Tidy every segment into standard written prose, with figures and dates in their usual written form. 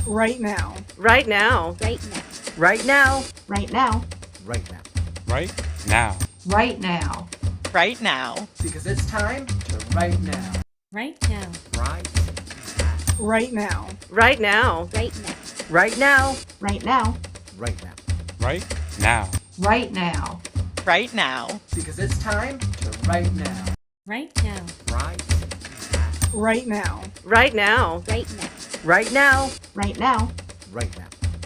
Right now. Right now. Right now. Right now. Right now. Right now. Right now. Right now. Right now. Because it's time to right now. Right now. Right now. Right now. Right now. Right now. Right now. Right now. Right now. Right now. Right now. Because it's time to right now. Right now. Right now. Right now. Right now. Right now. Right now. Right now.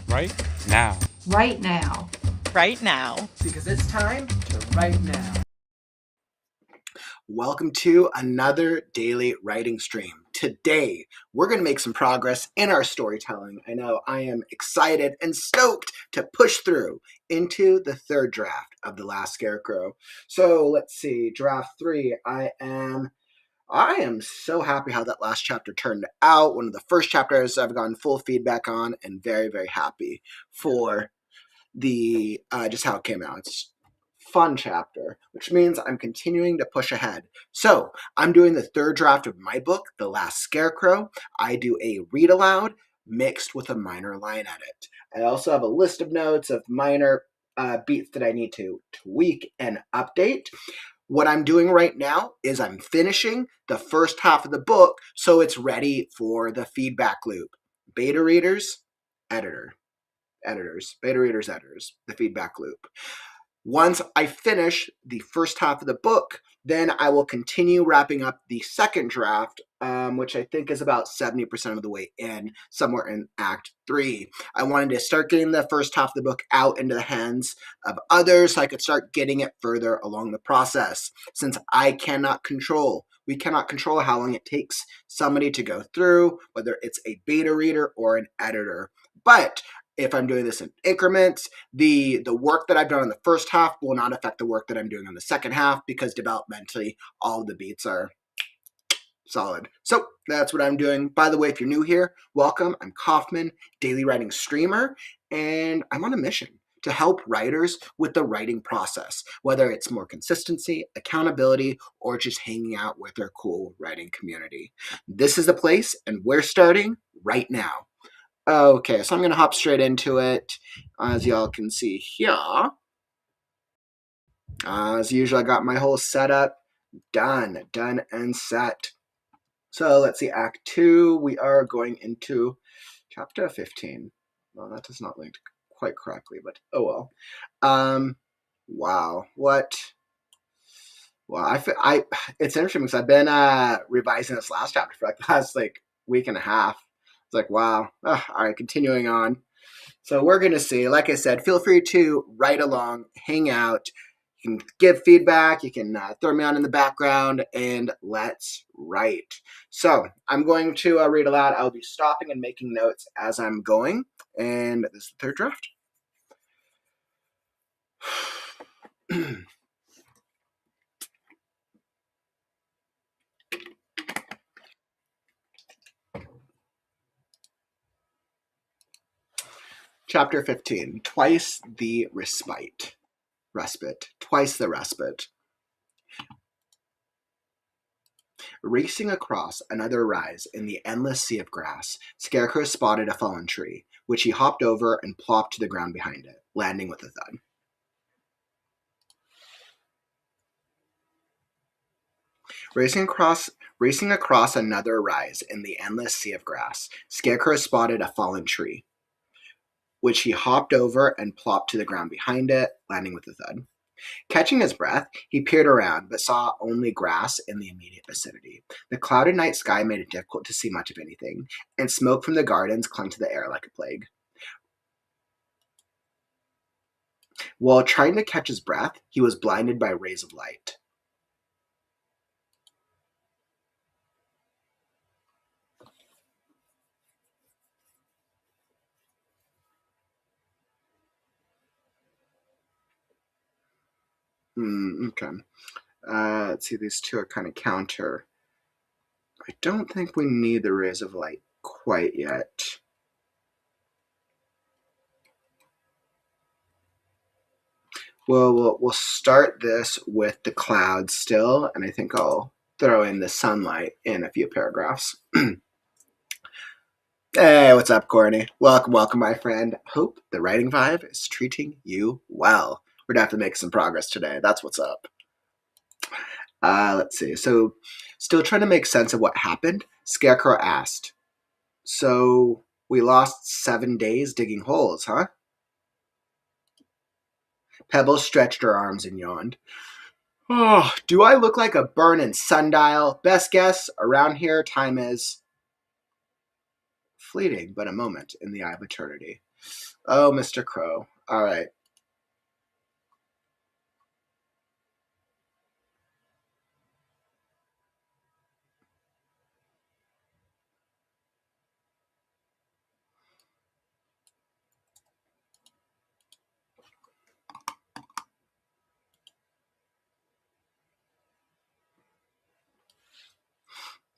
Right now. Right now. Right now. Because it's time to right now. Welcome to another daily writing stream. Today, we're going to make some progress in our storytelling. I know I am excited and stoked to push through into the third draft of The Last Scarecrow. So let's see, draft 3. I am so happy how that last chapter turned out. One of the first chapters I've gotten full feedback on, and very, very happy for the just how it came out. It's fun chapter, which means I'm continuing to push ahead. So I'm doing the third draft of my book, The Last Scarecrow. I do a read aloud mixed with a minor line edit. I also have a list of notes of minor beats that I need to tweak and update. What I'm doing right now is I'm finishing the first half of the book so it's ready for the feedback loop. Beta readers, editors, beta readers, editors, the feedback loop. Once I finish the first half of the book, then I will continue wrapping up the second draft, which I think is about 70% of the way in, somewhere in Act 3. I wanted to start getting the first half of the book out into the hands of others so I could start getting it further along the process. Since we cannot control how long it takes somebody to go through, whether it's a beta reader or an editor. But if I'm doing this in increments, the work that I've done in the first half will not affect the work that I'm doing in the second half because developmentally all of the beats are solid. So that's what I'm doing. By the way, if you're new here, welcome. I'm Kaufman, daily writing streamer, and I'm on a mission to help writers with the writing process, whether it's more consistency, accountability, or just hanging out with their cool writing community. This is the place, and we're starting right now. Okay, so I'm going to hop straight into it. As y'all can see here, as usual, I got my whole setup done and set. So let's see, Act 2, we are going into Chapter 15. Well, that does not link quite correctly, but oh well. Wow, what? Well, it's interesting because I've been revising this last chapter for like the last week and a half. It's like, wow. All right, continuing on. So we're going to see, like I said, feel free to write along, hang out. You can give feedback. You can throw me on in the background, and let's write. So I'm going to read aloud. I'll be stopping and making notes as I'm going. And this is the third draft. Chapter 15, Twice the Respite. Twice the respite. Racing across another rise in the endless sea of grass, Scarecrow spotted a fallen tree, which he hopped over and plopped to the ground behind it, landing with a thud. Racing across another rise in the endless sea of grass, Scarecrow spotted a fallen tree, which he hopped over and plopped to the ground behind it, landing with a thud. Catching his breath, he peered around, but saw only grass in the immediate vicinity. The clouded night sky made it difficult to see much of anything, and smoke from the gardens clung to the air like a plague. While trying to catch his breath, he was blinded by rays of light. Okay. Let's see, these two are kind of counter. I don't think we need the rays of light quite yet. Well, we'll start this with the clouds still, and I think I'll throw in the sunlight in a few paragraphs. And Hey, what's up, Courtney? Welcome, my friend. Hope the writing vibe is treating you well. We're gonna have to make some progress today. That's what's up. Let's see. So, still trying to make sense of what happened? Scarecrow asked. So, we lost 7 days digging holes, huh? Pebbles stretched her arms and yawned. Oh, do I look like a burning sundial? Best guess, around here, time is fleeting, but a moment in the eye of eternity. Oh, Mr. Crow. All right.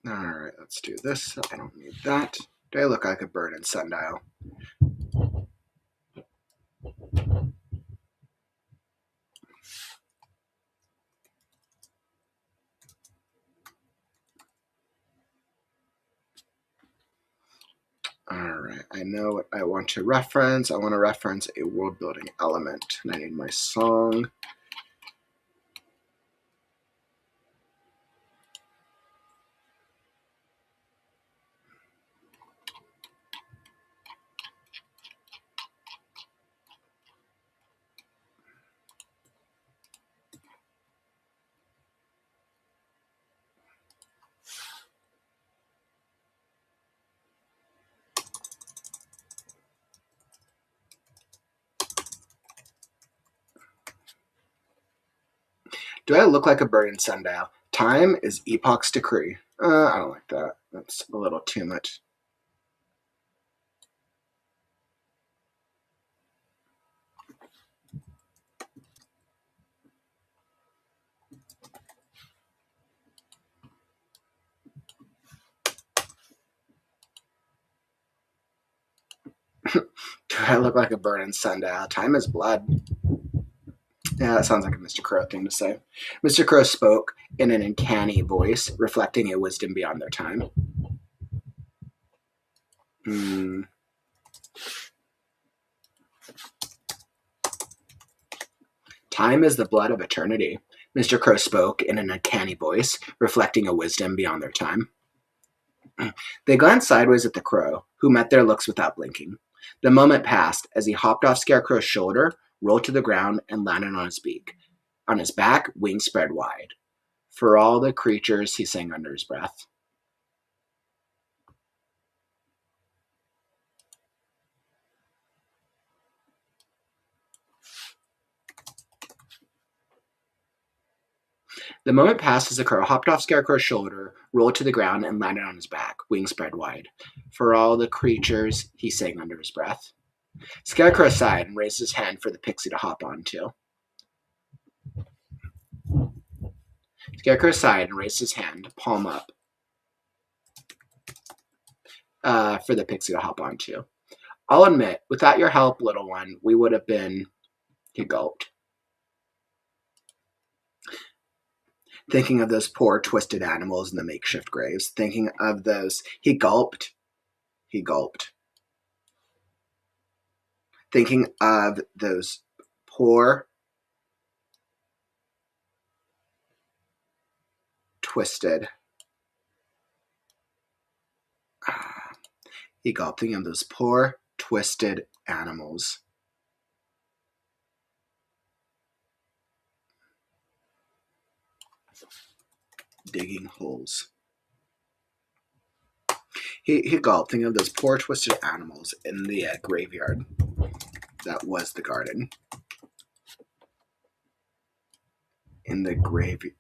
All right, let's do this. I don't need that. Do I look like a burning sundial? Alright, I know what I want to reference. I want to reference a world building element. And I need my song. Do I look like a burning sundial? Time is epoch's decree. I don't like that. That's a little too much. Do I look like a burning sundial? Time is blood. Yeah, that sounds like a Mr. Crow thing to say. Mr. Crow spoke in an uncanny voice, reflecting a wisdom beyond their time. Time is the blood of eternity. Mr. Crow spoke in an uncanny voice, reflecting a wisdom beyond their time. They glanced sideways at the crow, who met their looks without blinking. The moment passed as he hopped off Scarecrow's shoulder, rolled to the ground, and landed on his beak. On his back, wings spread wide. For all the creatures, he sang under his breath. The moment passed as the crow hopped off Scarecrow's shoulder, rolled to the ground, and landed on his back, wings spread wide. For all the creatures, he sang under his breath. Scarecrow sighed and raised his hand for the pixie to hop onto. Scarecrow sighed and raised his hand, palm up, for the pixie to hop onto. I'll admit, without your help, little one, we would have been... He gulped. Thinking of those poor, twisted animals in the makeshift graves. Thinking of those... He gulped. He gulped. Thinking of those poor, twisted... He gulped, thinking of those poor, twisted animals. Digging holes. He gulped, thinking of those poor, twisted animals in the graveyard that was the garden. In the graveyard.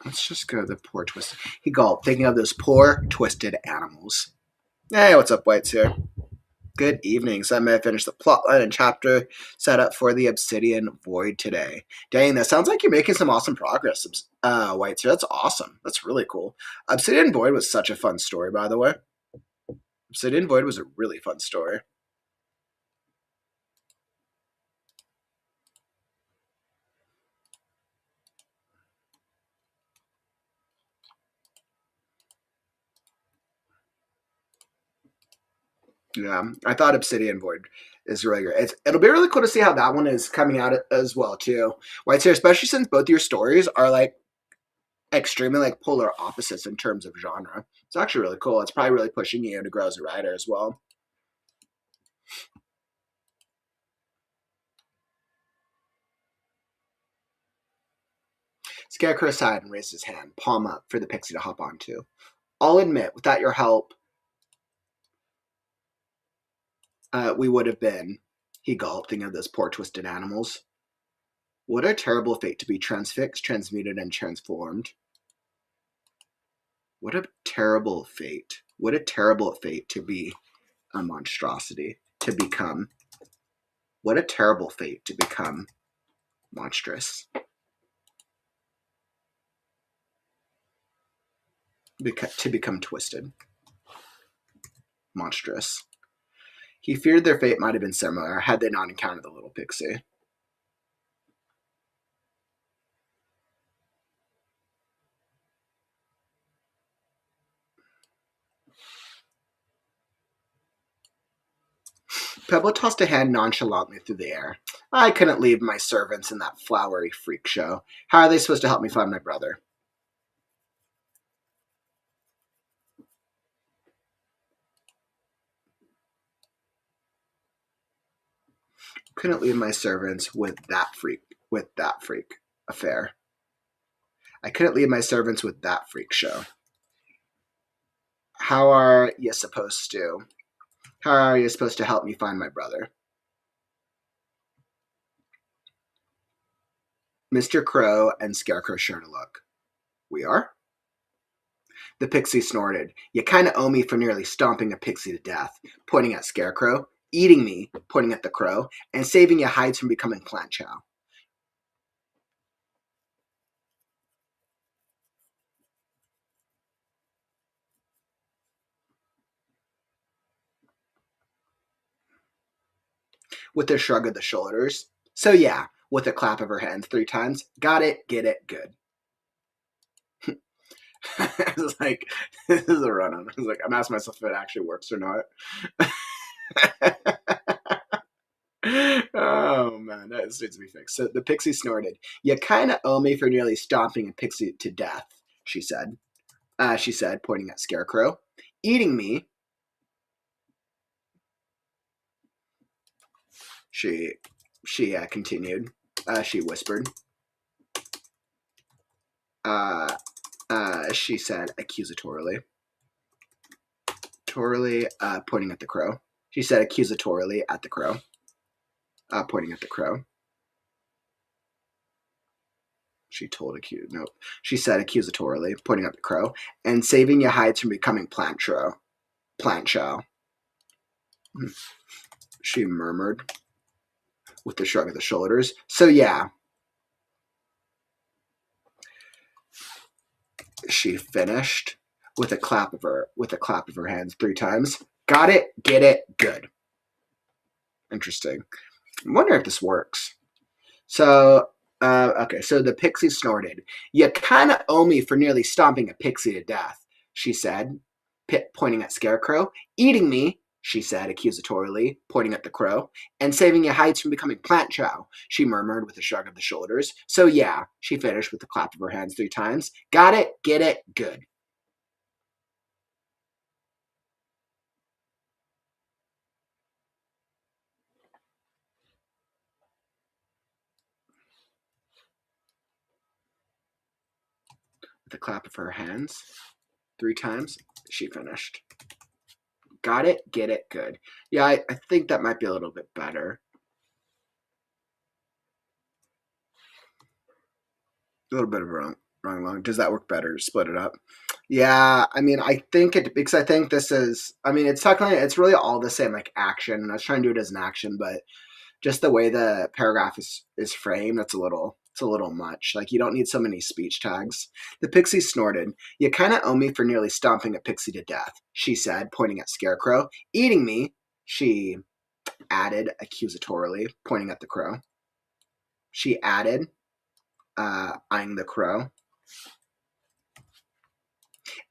Let's just go the poor, twisted. He gulped, thinking of those poor, twisted animals. Hey, what's up, Whites here? Good evening. So I may have finished the plotline and chapter set up for the Obsidian Void today. Dang, that sounds like you're making some awesome progress, Whites here. That's awesome. That's really cool. Obsidian Void was such a fun story, by the way. Obsidian Void was a really fun story. Yeah, I thought Obsidian Void is really great. It'll be really cool to see how that one is coming out as well too. White Hair, especially since both your stories are like extremely like polar opposites in terms of genre. It's actually really cool. It's probably really pushing you to grow as a writer as well. Scarecrow sighed and raised his hand, palm up, for the pixie to hop onto. I'll admit, without your help, we would have been, he gulped, thinking of those poor twisted animals. What a terrible fate to be transfixed, transmuted, and transformed. What a terrible fate. What a terrible fate to be a monstrosity, to become. What a terrible fate to become monstrous. To become twisted. Monstrous. He feared their fate might have been similar had they not encountered the little pixie. Pebble tossed a hand nonchalantly through the air. I couldn't leave my servants in that flowery freak show. How are they supposed to help me find my brother? Couldn't leave my servants with that freak affair. I couldn't leave my servants with that freak show. How are you supposed to help me find my brother? Mr. Crow and Scarecrow shared a look. We are? The pixie snorted. You kind of owe me for nearly stomping a pixie to death, pointing at Scarecrow, eating me, pointing at the crow, and saving your hides from becoming plant chow. With a shrug of the shoulders. So yeah, with a clap of her hands 3 times. Got it, get it, good. I was like, this is a run-on. I was like, I'm asking myself if it actually works or not. Oh man, that needs to be fixed. So the pixie snorted. You kind of owe me for nearly stomping a pixie to death, she said. Pointing at Scarecrow. Eating me. She continued. She whispered. She said accusatorily. Pointing at the crow. She said accusatorily at the crow. Pointing at the crow. She said accusatorily, pointing at the crow, and saving your hides from becoming plant chow. She murmured with a shrug of the shoulders. So yeah. She finished with a clap of her hands 3 times. Got it, get it, good. Interesting. I wonder if this works. So, okay, so the pixie snorted. You kind of owe me for nearly stomping a pixie to death, she said, pointing at Scarecrow. Eating me, she said accusatorily, pointing at the crow, and saving your hides from becoming plant chow, she murmured with a shrug of the shoulders. So yeah, she finished with a clap of her hands 3 times. Got it, get it, good. With a clap of her hands 3 times, she finished. Got it, get it, good. Yeah, I think that might be a little bit better. A little bit of wrong. Does that work better? Split it up. Yeah, I mean, I think this is, I mean, it's really all the same, like action. And I was trying to do it as an action, but just the way the paragraph is framed, it's a little much. Like, you don't need so many speech tags. The pixie snorted. You kind of owe me for nearly stomping a pixie to death, she said, pointing at Scarecrow. Eating me, she added accusatorily, pointing at the crow. She added, eyeing the crow.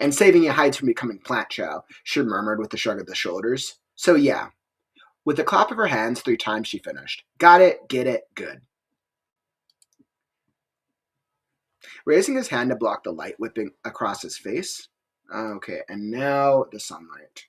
And saving your hides from becoming plant chow, she murmured with a shrug of the shoulders. So yeah, with a clap of her hands 3 times she finished. Got it, get it, good. Raising his hand to block the light whipping across his face. Okay, and now the sunlight.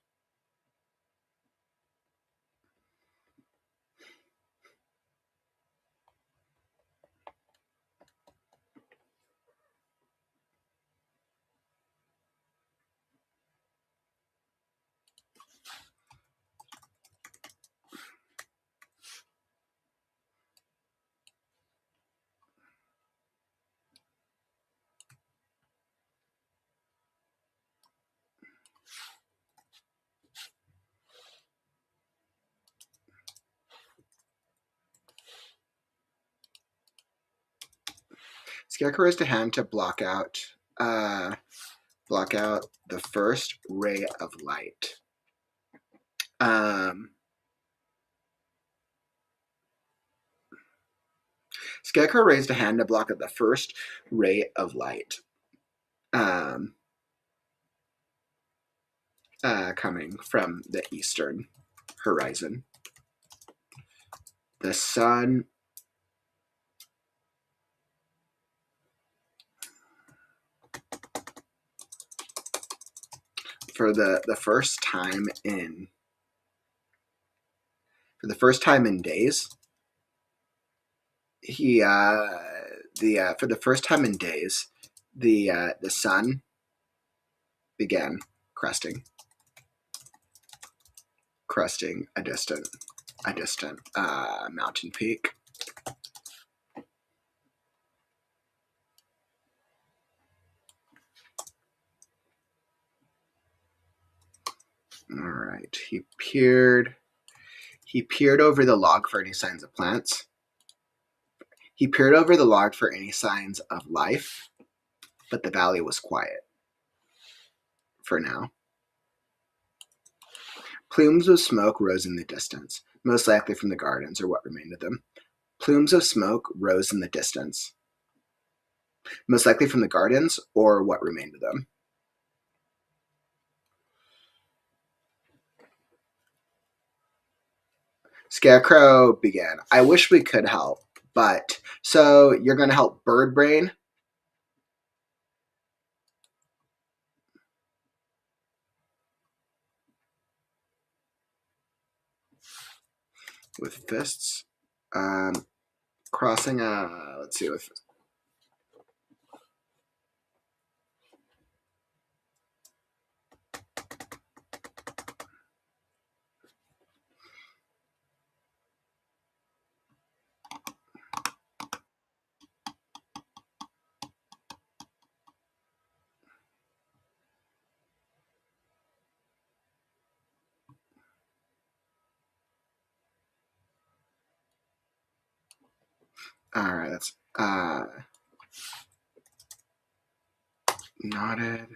Scarecrow raised a hand to block out the first ray of light. Scarecrow raised a hand to block out the first ray of light. Coming from the eastern horizon. The sun for the first time in days, the sun began cresting a distant mountain peak. All right, he peered over the log for any signs of plants. He peered over the log for any signs of life, but the valley was quiet for now. Plumes of smoke rose in the distance, most likely from the gardens or what remained of them. Plumes of smoke rose in the distance, most likely from the gardens or what remained of them. Scarecrow began. I wish we could help, but so you're going to help Birdbrain? With fists. Crossing let's see, with all right, that's nodded.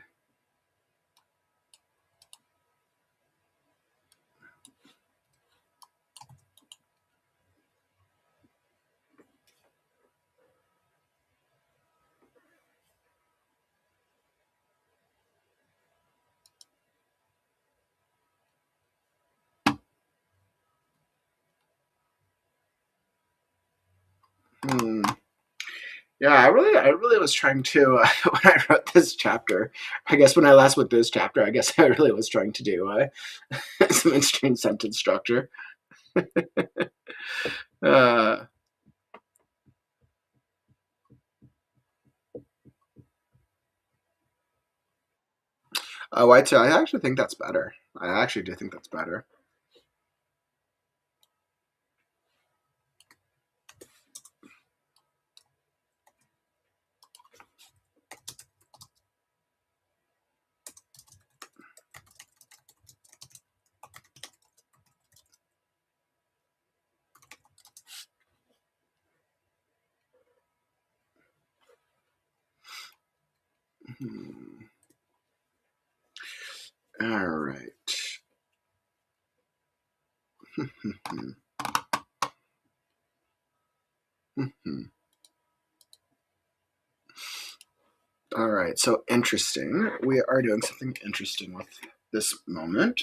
Yeah, I really was trying to when I wrote this chapter. I guess when I last wrote this chapter, I guess I really was trying to do some interesting sentence structure. Oh, I actually think that's better. I actually do think that's better. All right. All right, so interesting. We are doing something interesting with this moment.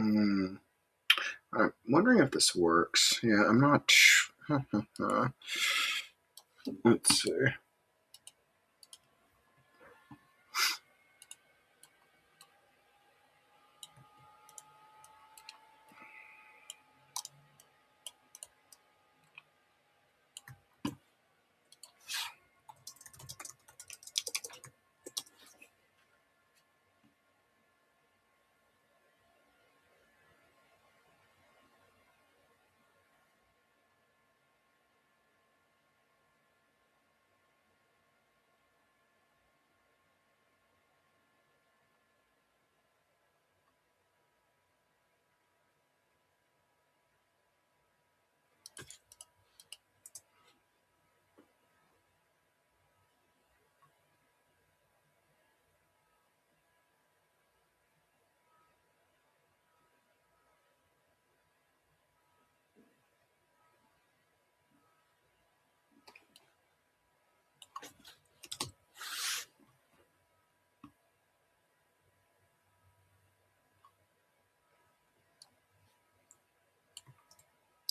I'm wondering if this works. Yeah, I'm not. Let's see.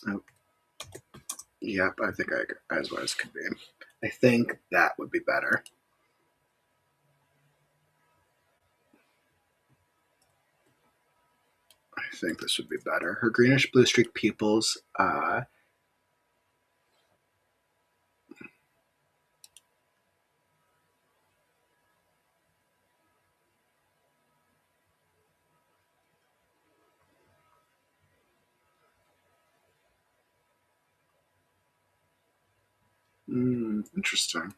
Oh, yep, I think as well as could be. I think that would be better. I think this would be better. Her greenish blue streak pupils. Interesting.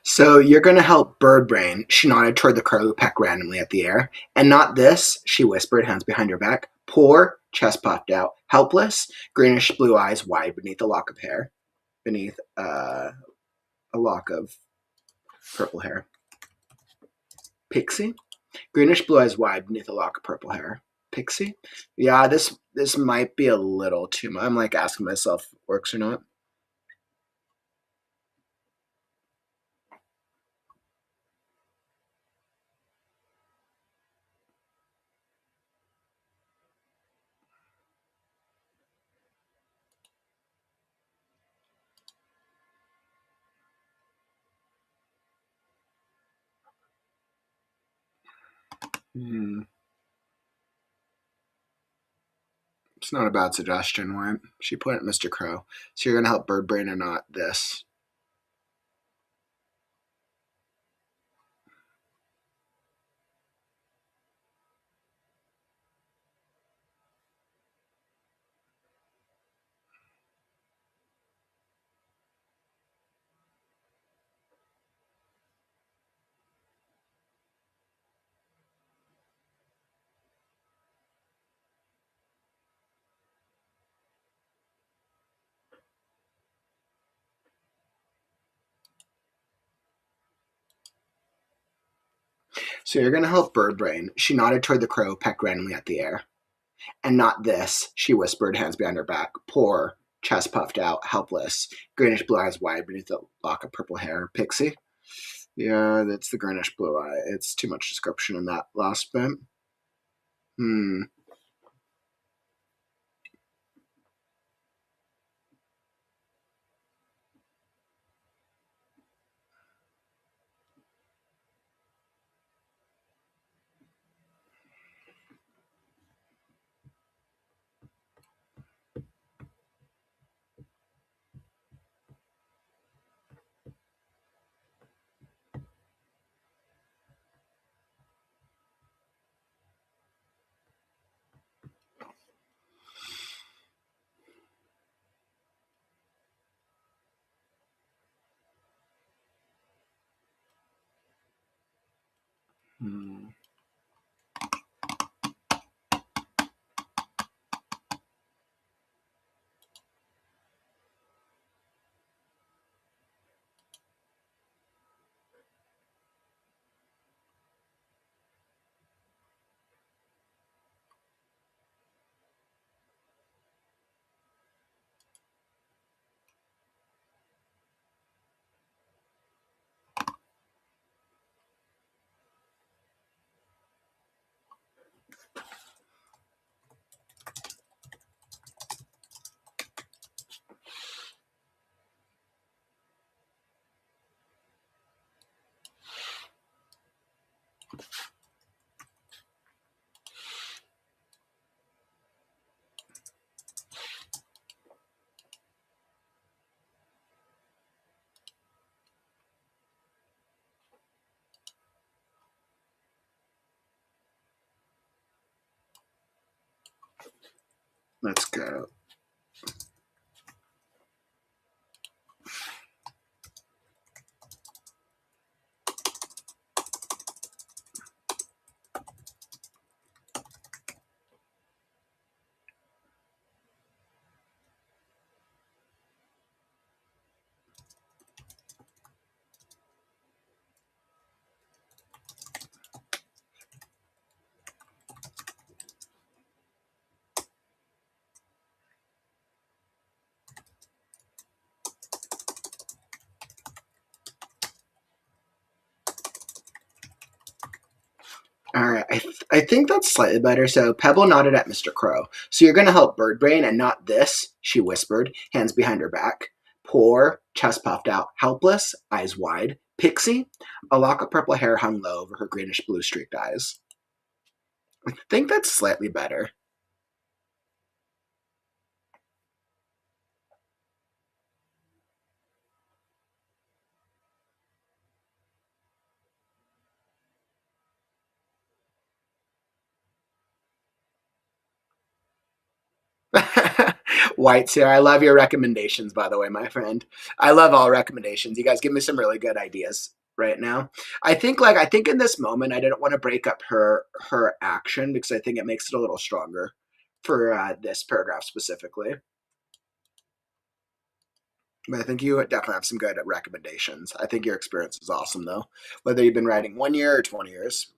So you're going to help Birdbrain. She nodded toward the crow who pecked randomly at the air. And not this, she whispered, hands behind her back. Poor, chest puffed out, helpless, greenish blue eyes wide beneath a lock of hair. Beneath a lock of purple hair. Pixie? Greenish blue eyes wide beneath a lock of purple hair. Pixie? Yeah, this might be a little too much. I'm like asking myself if it works or not. It's not a bad suggestion, right? She put it Mr. Crow. So you're going to help Birdbrain or not this. So you're going to help Birdbrain. She nodded toward the crow, pecked randomly at the air. And not this, she whispered, hands behind her back. Poor, chest puffed out, helpless, greenish blue eyes wide beneath a lock of purple hair. Pixie? Yeah, that's the greenish blue eye. It's too much description in that last bit. Let's go. All right, I think that's slightly better. So Pebble nodded at Mr. Crow. So you're going to help Birdbrain and not this, she whispered, hands behind her back. Poor, chest puffed out, helpless, eyes wide. Pixie, a lock of purple hair hung low over her greenish-blue streaked eyes. I think that's slightly better. White's here. I love your recommendations, by the way, my friend. I love all recommendations. You guys give me some really good ideas right now. I think in this moment I didn't want to break up her action because I think it makes it a little stronger for this paragraph specifically. But I think you definitely have some good recommendations. I think your experience is awesome though. Whether you've been writing 1 year or 20 years.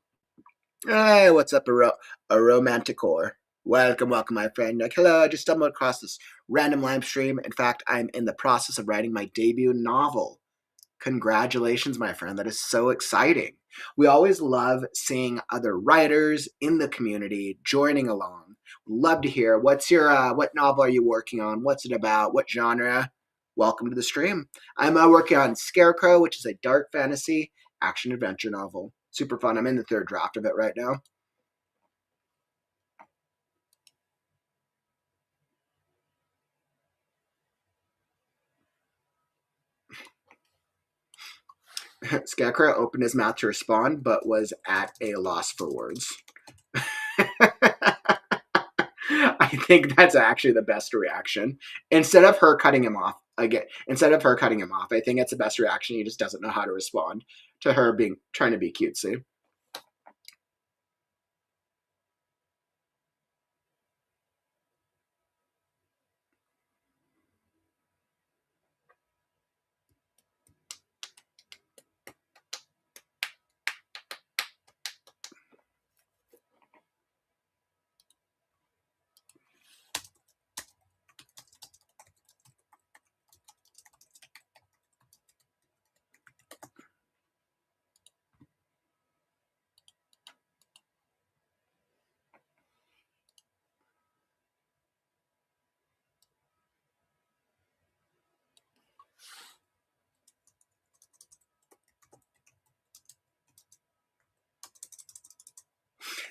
Hey, what's up, a romanticor? Welcome, my friend. Like, hello, I just stumbled across this random live stream. In fact, I'm in the process of writing my debut novel. Congratulations, my friend. That is so exciting. We always love seeing other writers in the community joining along. Love to hear what novel are you working on? What's it about? What genre? Welcome to the stream. I'm working on Scarecrow, which is a dark fantasy action adventure novel. Super fun. I'm in the 3rd draft of it right now. Scarecrow opened his mouth to respond, but was at a loss for words. I think that's actually the best reaction. Instead of her cutting him off, I think it's the best reaction. He just doesn't know how to respond to her trying to be cutesy.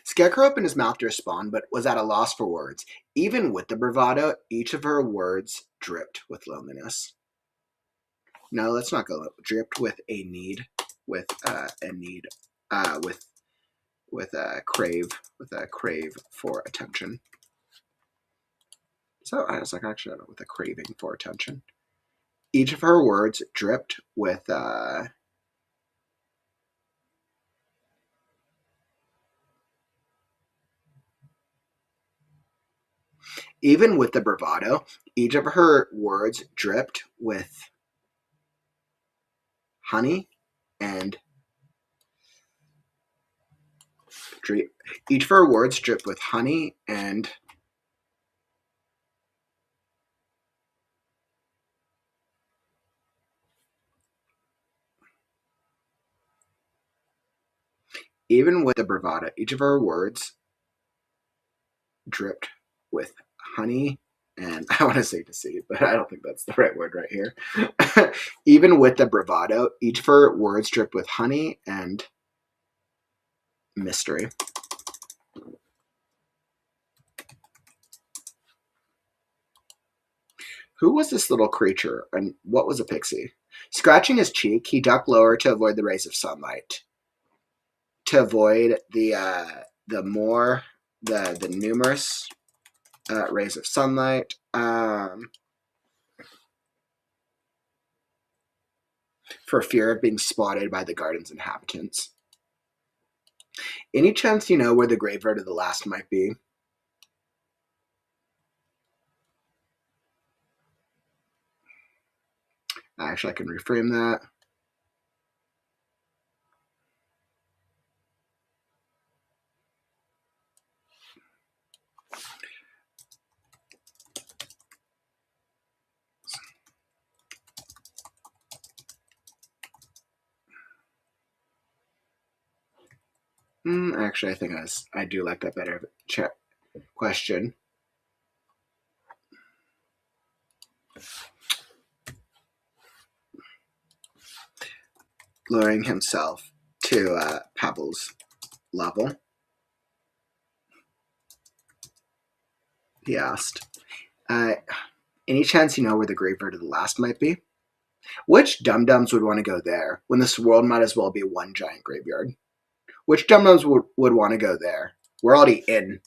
Scarecrow opened his mouth to respond, but was at a loss for words. Even with the bravado, each of her words dripped with loneliness. No, let's not go. Dripped with a need, with a crave for attention. So I was like, actually, I don't know, with a craving for attention. Each of her words dripped with Even with the bravado, each of her words dripped with honey and each of her words dripped with honey and even with the bravado, each of her words dripped with honey and I want to say deceit, but I don't think that's the right word right here. Even with the bravado, each of her words dripped with honey and mystery. Who was this little creature, and what was a pixie? Scratching his cheek, he ducked lower to avoid the rays of sunlight. To avoid the numerous rays of sunlight. For fear of being spotted by the garden's inhabitants. Any chance you know where the graveyard of the last might be? Actually, I can reframe that. Actually, I think I do like that better question. Lowering himself to Pavel's level, he asked, any chance you know where the graveyard of the last might be? Which dum-dums would want to go there when this world might as well be one giant graveyard? Which dum-dums would want to go there? We're already in.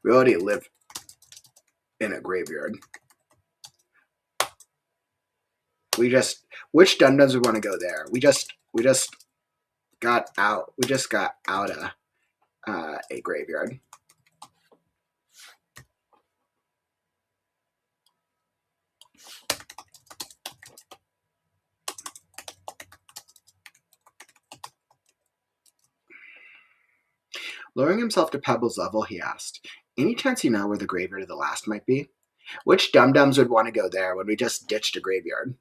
We already live in a graveyard. Which dum-dums would want to go there? We just got out. We just got out of a graveyard. Lowering himself to Pebble's level, he asked, any chance you know where the graveyard of the last might be? Which dum-dums would want to go there when we just ditched a graveyard?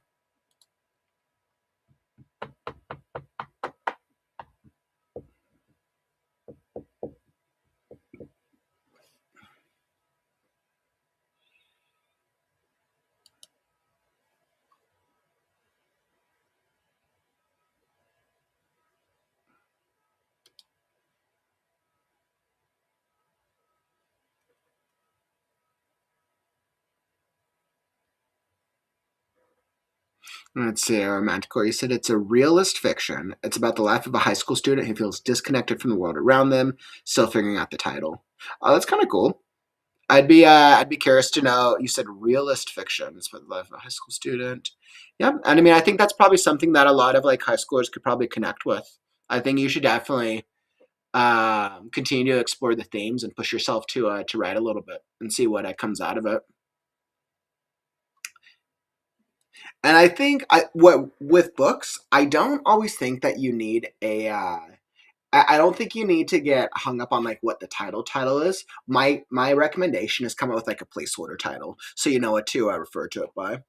Let's see, Romanticore. You said it's a realist fiction. It's about the life of a high school student who feels disconnected from the world around them, still figuring out the title. Oh, that's kind of cool. I'd be curious to know. You said realist fiction. It's about the life of a high school student. Yeah, and I mean, I think that's probably something that a lot of like high schoolers could probably connect with. I think you should definitely continue to explore the themes and push yourself to write a little bit and see what comes out of it. And I think with books, I don't always think that you need I don't think you need to get hung up on like what the title is. My recommendation is come up with like a placeholder title so you know what to refer to it by.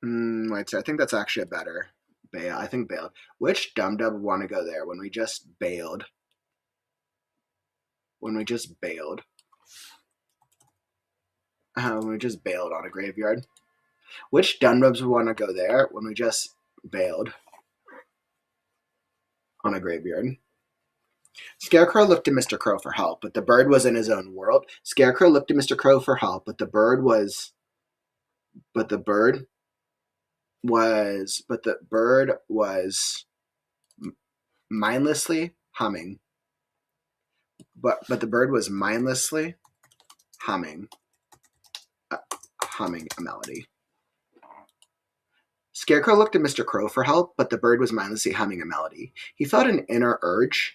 Wait, so I think that's actually a better bail. I think bailed. Which dum-dum would want to go there when we just bailed? When we just bailed. When we just bailed on a graveyard. Which dum-dums would want to go there when we just bailed on a graveyard? Scarecrow looked to Mr. Crow for help, but the bird was in his own world. Scarecrow looked to Mr. Crow for help, but the bird was mindlessly humming. But the bird was mindlessly humming a melody. Scarecrow looked at Mr. Crow for help, but the bird was mindlessly humming a melody. He felt an urge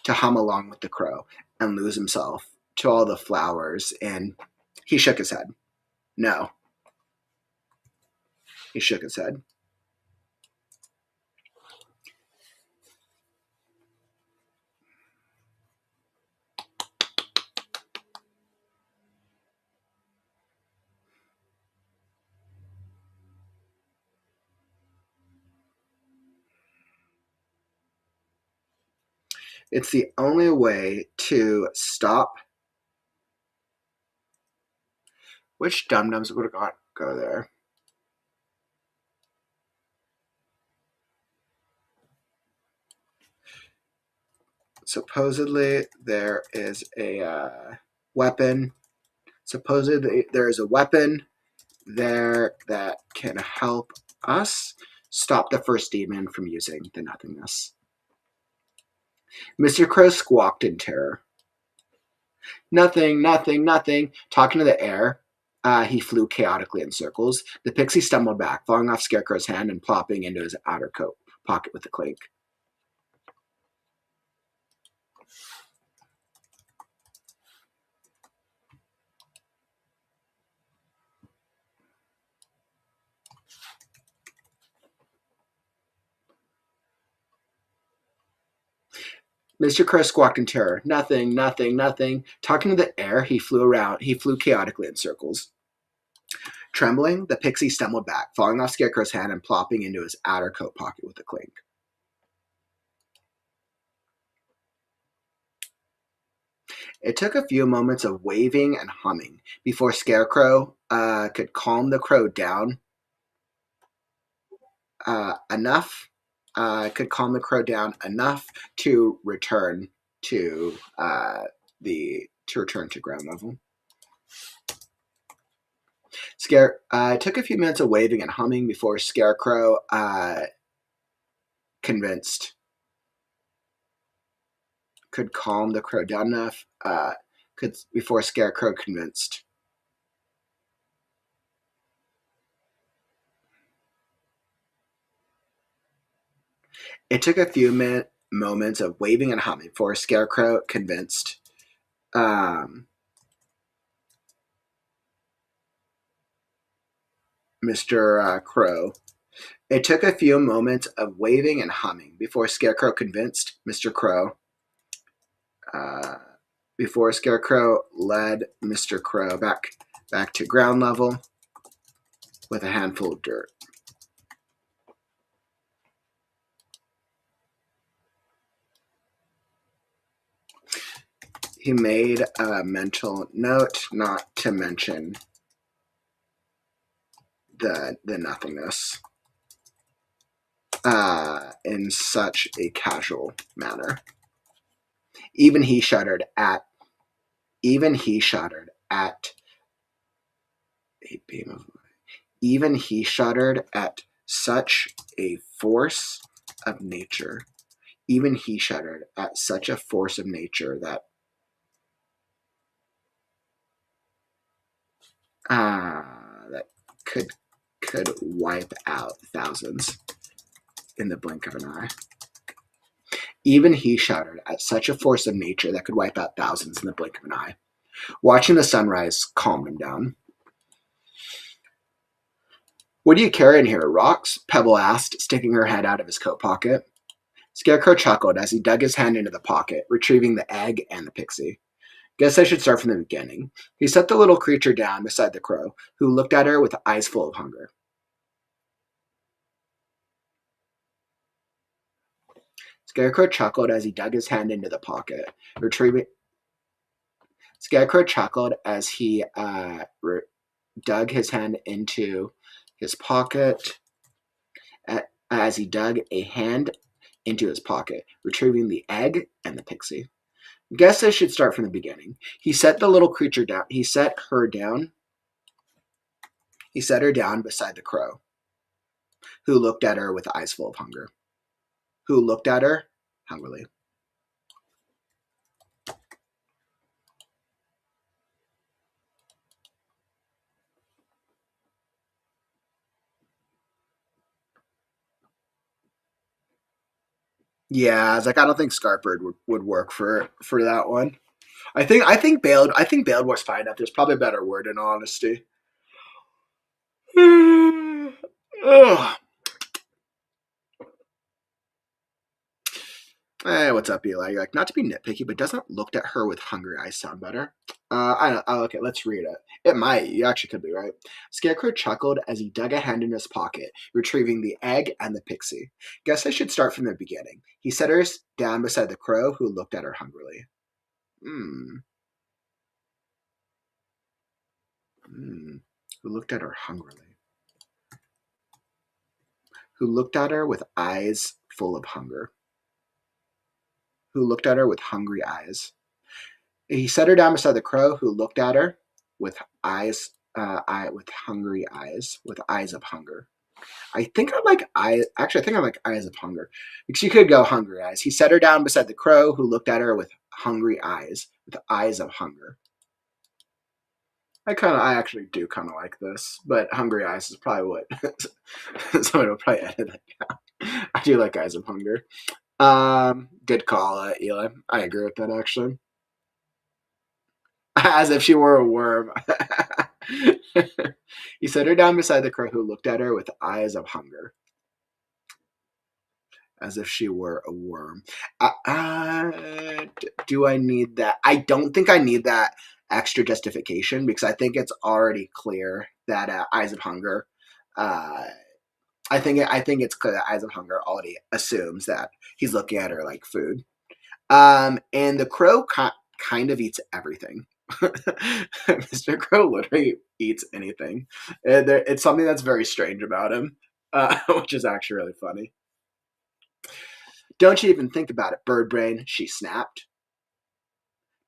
to hum along with the crow and lose himself to all the flowers, and he shook his head. No. He shook his head. It's the only way to stop. Which dum-dums would have go there? Supposedly there is a weapon. Supposedly there is a weapon there that can help us stop the first demon from using the nothingness. Mr. Crow squawked in terror. Nothing, nothing, nothing. Talking to the air, he flew chaotically in circles. The pixie stumbled back, falling off Scarecrow's hand and plopping into his outer coat pocket with a clink. Mr. Crow squawked in terror. Nothing, nothing, nothing. Talking to the air, he flew chaotically in circles. Trembling, the pixie stumbled back, falling off Scarecrow's hand and plopping into his outer coat pocket with a clink. It took a few moments of waving and humming before Scarecrow could calm the crow down enough to return to ground level. It took a few minutes of waving and humming before Scarecrow could calm the crow down enough. Before Scarecrow convinced. It took a few moments of waving and humming before Scarecrow convinced Mr. Crow. It took a few moments of waving and humming before Scarecrow convinced Mr. Crow. Before Scarecrow led Mr. Crow back to ground level with a handful of dirt. He made a mental note not to mention the nothingness in such a casual manner. Even he shuddered at such a force of nature. Even he shuddered at such a force of nature that could wipe out thousands in the blink of an eye. Even he shuddered at such a force of nature that could wipe out thousands in the blink of an eye. Watching the sunrise calmed him down. What do you carry in here, rocks? Pebble asked, sticking her head out of his coat pocket. Scarecrow chuckled as he dug his hand into the pocket, retrieving the egg and the pixie. Guess I should start from the beginning. He set the little creature down beside the crow, who looked at her with eyes full of hunger. Scarecrow chuckled as he dug his hand into the pocket, retrieving. Scarecrow chuckled as he dug his hand into his pocket. As he dug a hand into his pocket, retrieving the egg and the pixie. Guess I should start from the beginning. He set the little creature down. He set her down beside the crow, who looked at her with eyes full of hunger. Who looked at her hungrily. Yeah, I was like, I don't think Scarpbird would work for that one. I think Bailed was fine enough. There's probably a better word in all honesty. Ugh. Hey, what's up, Eli? You're like, not to be nitpicky, but doesn't looked at her with hungry eyes sound better? I don't. Oh, okay, let's read it. It might. You actually could be right. Scarecrow chuckled as he dug a hand in his pocket, retrieving the egg and the pixie. Guess I should start from the beginning. He set her down beside the crow, who looked at her hungrily. Who looked at her hungrily. Who looked at her with eyes full of hunger. Who looked at her with hungry eyes. He set her down beside the crow, who looked at her with eyes, with hungry eyes, with eyes of hunger. I think I like eyes. Actually, I think I like eyes of hunger because you could go hungry eyes. He set her down beside the crow, who looked at her with hungry eyes, with eyes of hunger. I actually do kind of like this, but hungry eyes is probably what somebody will probably edit that down. I do like eyes of hunger. Good call, Eli. I agree with that, actually. As if she were a worm. He set her down beside the crow, who looked at her with eyes of hunger. As if she were a worm. Do I need that? I don't think I need that extra justification because I think it's already clear that eyes of hunger. I think it's clear that eyes of hunger already assumes that he's looking at her like food. And the crow kind of eats everything. Mr. Crow literally eats anything. It's something that's very strange about him, which is actually really funny. Don't you even think about it, bird brain, she snapped.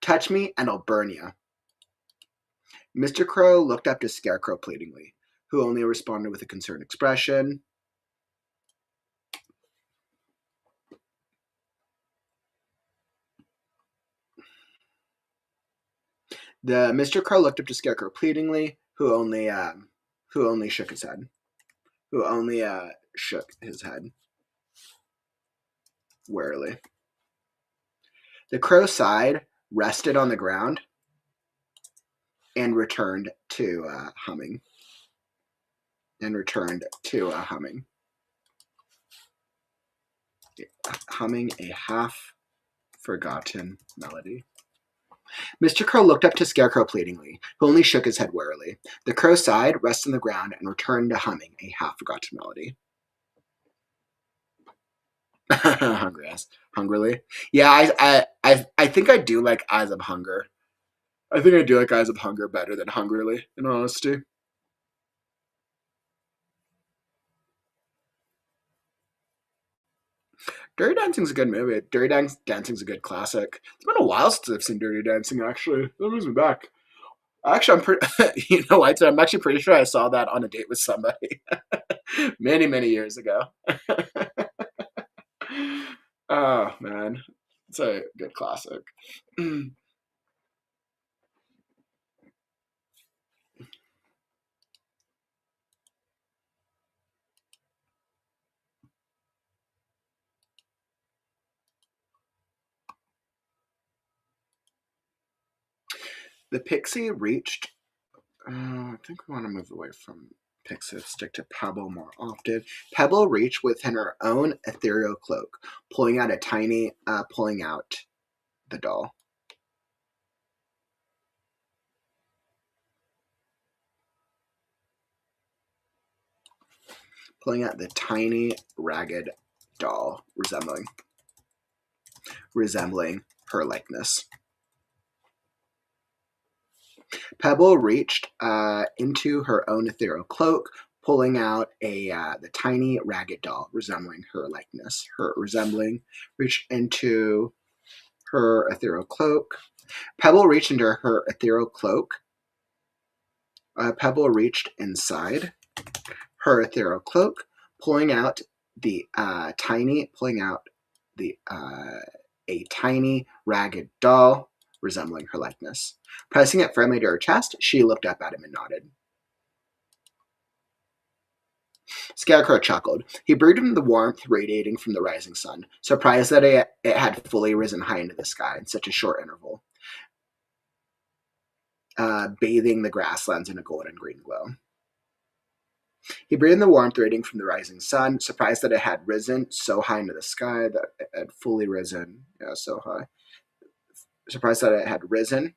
Touch me and I'll burn you. Mr. Crow looked up to Scarecrow pleadingly, who only responded with a concerned expression. The Mr. Crow looked up to Scarecrow pleadingly, who only shook his head. Shook his head warily. The crow sighed, rested on the ground, and returned to humming. Humming a half-forgotten melody. Mr. Crow looked up to Scarecrow pleadingly, who only shook his head warily. The crow sighed, rested on the ground, and returned to humming a half-forgotten melody. Hungrily. Yeah, I think I do like Eyes of Hunger. I think I do like Eyes of Hunger better than Hungrily, in honesty. Dirty Dancing's a good movie. Dirty Dancing's a good classic. It's been a while since I've seen Dirty Dancing, actually. That moves me back. Actually, I'm pretty. You know what? I'm actually pretty sure I saw that on a date with somebody many, many years ago. Oh man, it's a good classic. The pixie reached. I think we want to move away from Pixie, stick to Pebble more often. Pebble reached within her own ethereal cloak, pulling out the doll. Pulling out the tiny, ragged doll, resembling her likeness. Pebble reached into her own ethereal cloak, pulling out the tiny ragged doll resembling her likeness. Reached into her ethereal cloak. Pebble reached into her ethereal cloak. Pebble reached inside her ethereal cloak, pulling out a tiny ragged doll resembling her likeness. Pressing it firmly to her chest, she looked up at him and nodded. Scarecrow chuckled. He breathed in the warmth radiating from the rising sun, surprised that it had fully risen high into the sky in such a short interval, bathing the grasslands in a golden green glow. He breathed in the warmth radiating from the rising sun, surprised that it had risen so high into the sky, that it had fully risen, so high. Surprised that it had risen.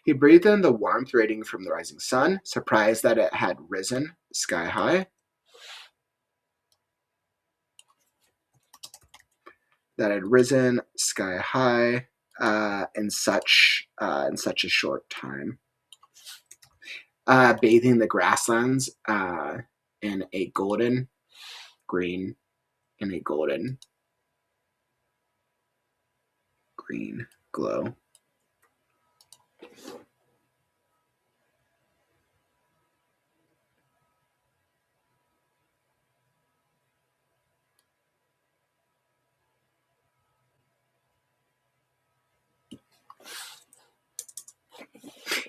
He breathed in the warmth radiating from the rising sun, surprised that it had risen sky high. That had risen sky high in such a short time, bathing the grasslands in a golden green glow.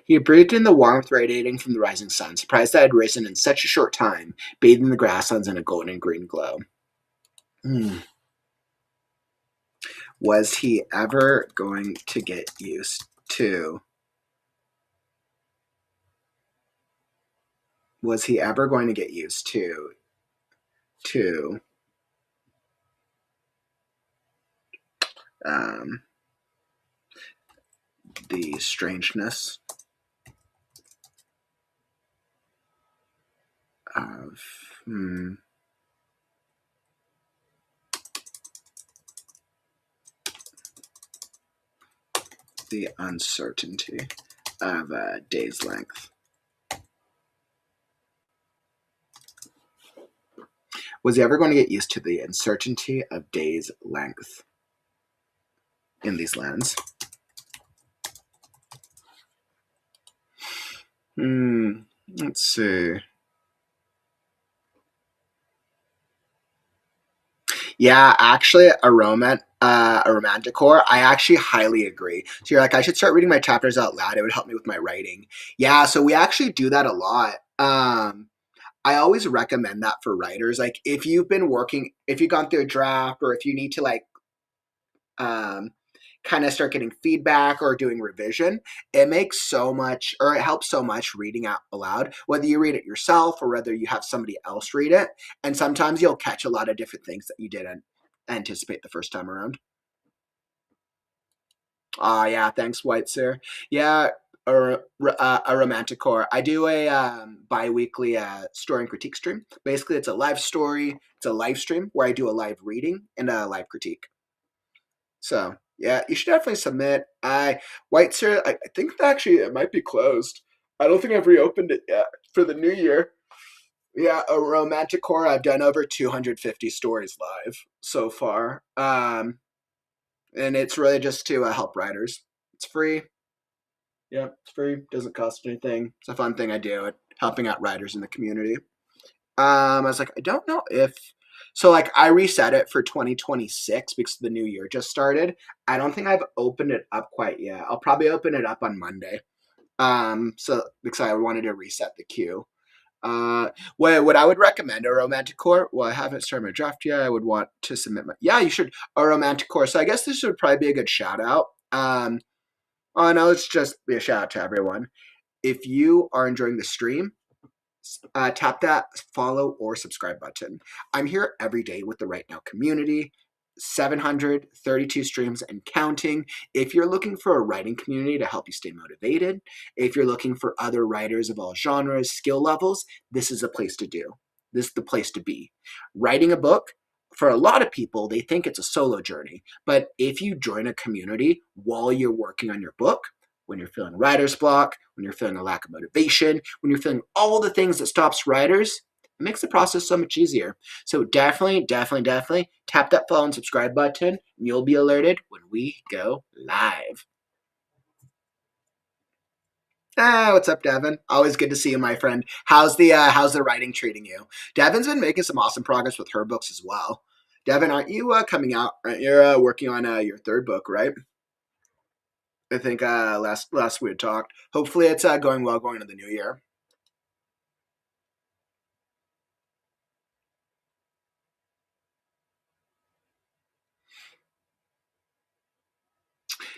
He breathed in the warmth radiating from the rising sun, surprised that it had risen in such a short time, bathing the grasslands in a golden green glow. Was he ever going to get used to the strangeness of the uncertainty of a day's length? Was he ever going to get used to the uncertainty of days' length in these lands? Let's see. Yeah, actually, a romantic core. I actually highly agree. So you're like, I should start reading my chapters out loud. It would help me with my writing. Yeah, so we actually do that a lot. I always recommend that for writers. Like, if you've gone through a draft, or if you need to kind of start getting feedback or doing revision, it helps so much reading out aloud, whether you read it yourself or whether you have somebody else read it. And sometimes you'll catch a lot of different things that you didn't anticipate the first time around. Yeah, thanks, White Sir. Yeah, a romantic core. I do a bi-weekly story and critique stream. Basically, it's a live story. It's a live stream where I do a live reading and a live critique. So yeah, you should definitely submit. White Sir, I think actually it might be closed. I don't think I've reopened it yet for the new year. Yeah, a romantic core. I've done over 250 stories live so far. And it's really just to help writers. It's free. Yeah, it's free. Doesn't cost anything. It's a fun thing I do, helping out writers in the community. I was like, I don't know if... So, I reset it for 2026 because the new year just started. I don't think I've opened it up quite yet. I'll probably open it up on Monday. So, because I wanted to reset the queue. What I would recommend, a romantic core. Well, I haven't started my draft yet. I would want to submit my... you should. A romantic core. So, I guess this would probably be a good shout out. No, it's just be a shout out to everyone. If you are enjoying the stream, tap that follow or subscribe button. I'm here every day with the Right Now community, 732 streams and counting. If you're looking for a writing community to help you stay motivated, if you're looking for other writers of all genres, skill levels, this is a place to do. This is the place to be. Writing a book, for a lot of people, they think it's a solo journey. But if you join a community while you're working on your book, when you're feeling writer's block, when you're feeling a lack of motivation, when you're feeling all the things that stops writers, it makes the process so much easier. So definitely tap that follow and subscribe button, and you'll be alerted when we go live. What's up, Devin? Always good to see you, my friend. How's the writing treating you? Devin's been making some awesome progress with her books as well. Devin, aren't you coming out? You're working on your third book, right? I think last we had talked. Hopefully, it's going well going into the new year.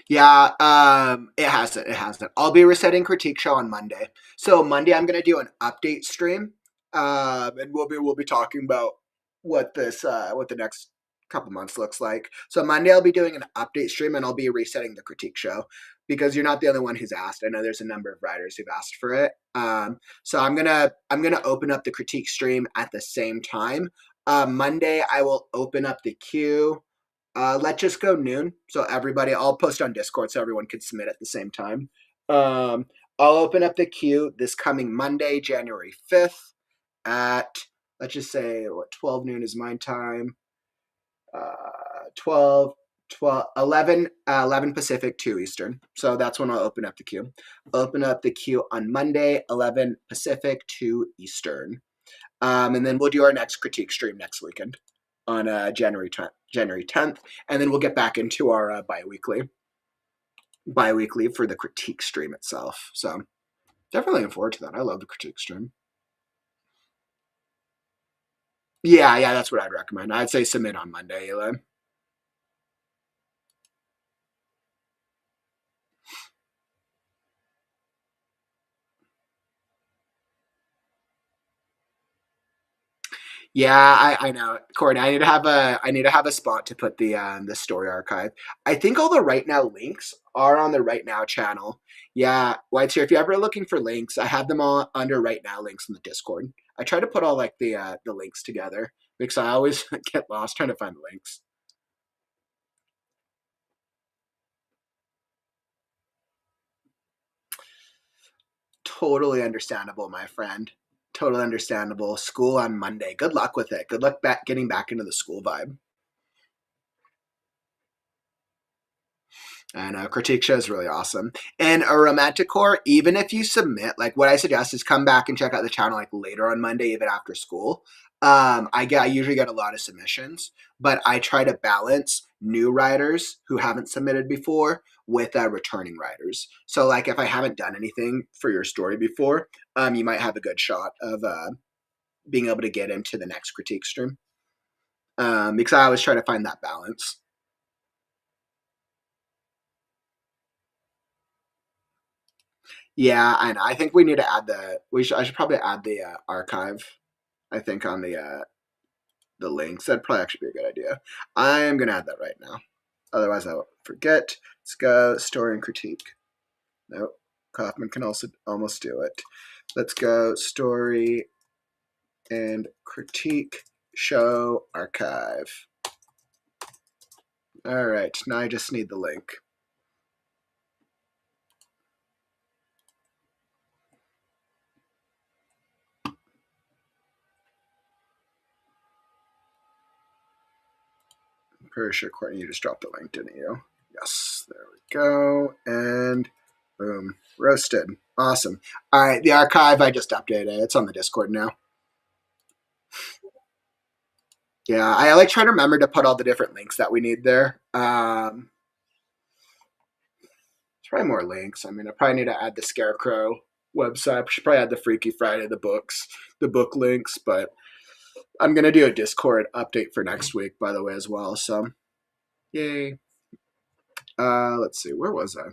Yeah, it hasn't. It hasn't. I'll be resetting Critique Show on Monday. So Monday, I'm gonna do an update stream, and we'll be talking about what the next couple months looks like. So Monday, I'll be doing an update stream, and I'll be resetting the Critique Show because you're not the only one who's asked. I know there's a number of writers who've asked for it. So I'm gonna open up the critique stream at the same time. Monday, I will open up the queue. Let's just go noon. So everybody, I'll post on Discord so everyone can submit at the same time. I'll open up the queue this coming Monday, January 5th at, let's just say, 12 noon is my time. 11 Pacific, 2 Eastern. So that's when I'll open up the queue. Open up the queue on Monday, 11 Pacific, 2 Eastern. And then we'll do our next critique stream next weekend on January 10th, and then we'll get back into our bi-weekly for the critique stream itself. So definitely looking forward to that. I love the critique stream. Yeah, that's what I'd recommend. I'd say submit on Monday, Eli. Yeah, I know, Courtney. I need to have a spot to put the story archive. I think all the Right Now links are on the Right Now channel. Yeah, White's here. If you're ever looking for links, I have them all under Right Now links in the Discord. I try to put all like the links together because I always get lost trying to find the links. Totally understandable, my friend. Totally understandable. School on Monday. Good luck with it. Good luck getting back into the school vibe. And critique show is really awesome. And a romantic core, even if you submit, like what I suggest is come back and check out the channel like later on Monday, even after school. I usually get a lot of submissions, but I try to balance new writers who haven't submitted before with returning writers. So like if I haven't done anything for your story before, you might have a good shot of being able to get into the next critique stream. Because I always try to find that balance. Yeah, I think we need to add I should probably add the archive. I think on the links. That'd probably actually be a good idea. I am gonna add that right now. Otherwise, I will forget. Let's go story and critique. Nope. Kaufman can also almost do it. Let's go story and critique show archive. All right. Now I just need the link. Pretty sure, Courtney, you just dropped the link, didn't you? Yes, there we go. And boom, roasted. Awesome. All right, the archive, I just updated. It's on the Discord now. Yeah, I like trying to remember to put all the different links that we need there. There's probably more links. I mean, I probably need to add the Scarecrow website. I should probably add the Freaky Friday, the book links, but I'm going to do a Discord update for next week, by the way, as well. So, yay. Let's see, where was I?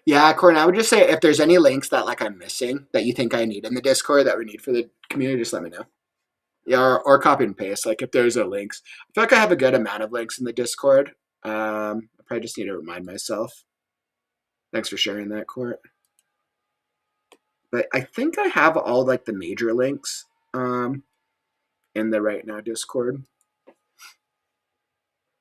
Yeah, Corin, I would just say if there's any links that like I'm missing that you think I need in the Discord that we need for the community, just let me know. Yeah, or copy and paste. Like if there's a links, I feel like I have a good amount of links in the Discord. I probably just need to remind myself. Thanks for sharing that, Court. But I think I have all like the major links in the Right Now Discord.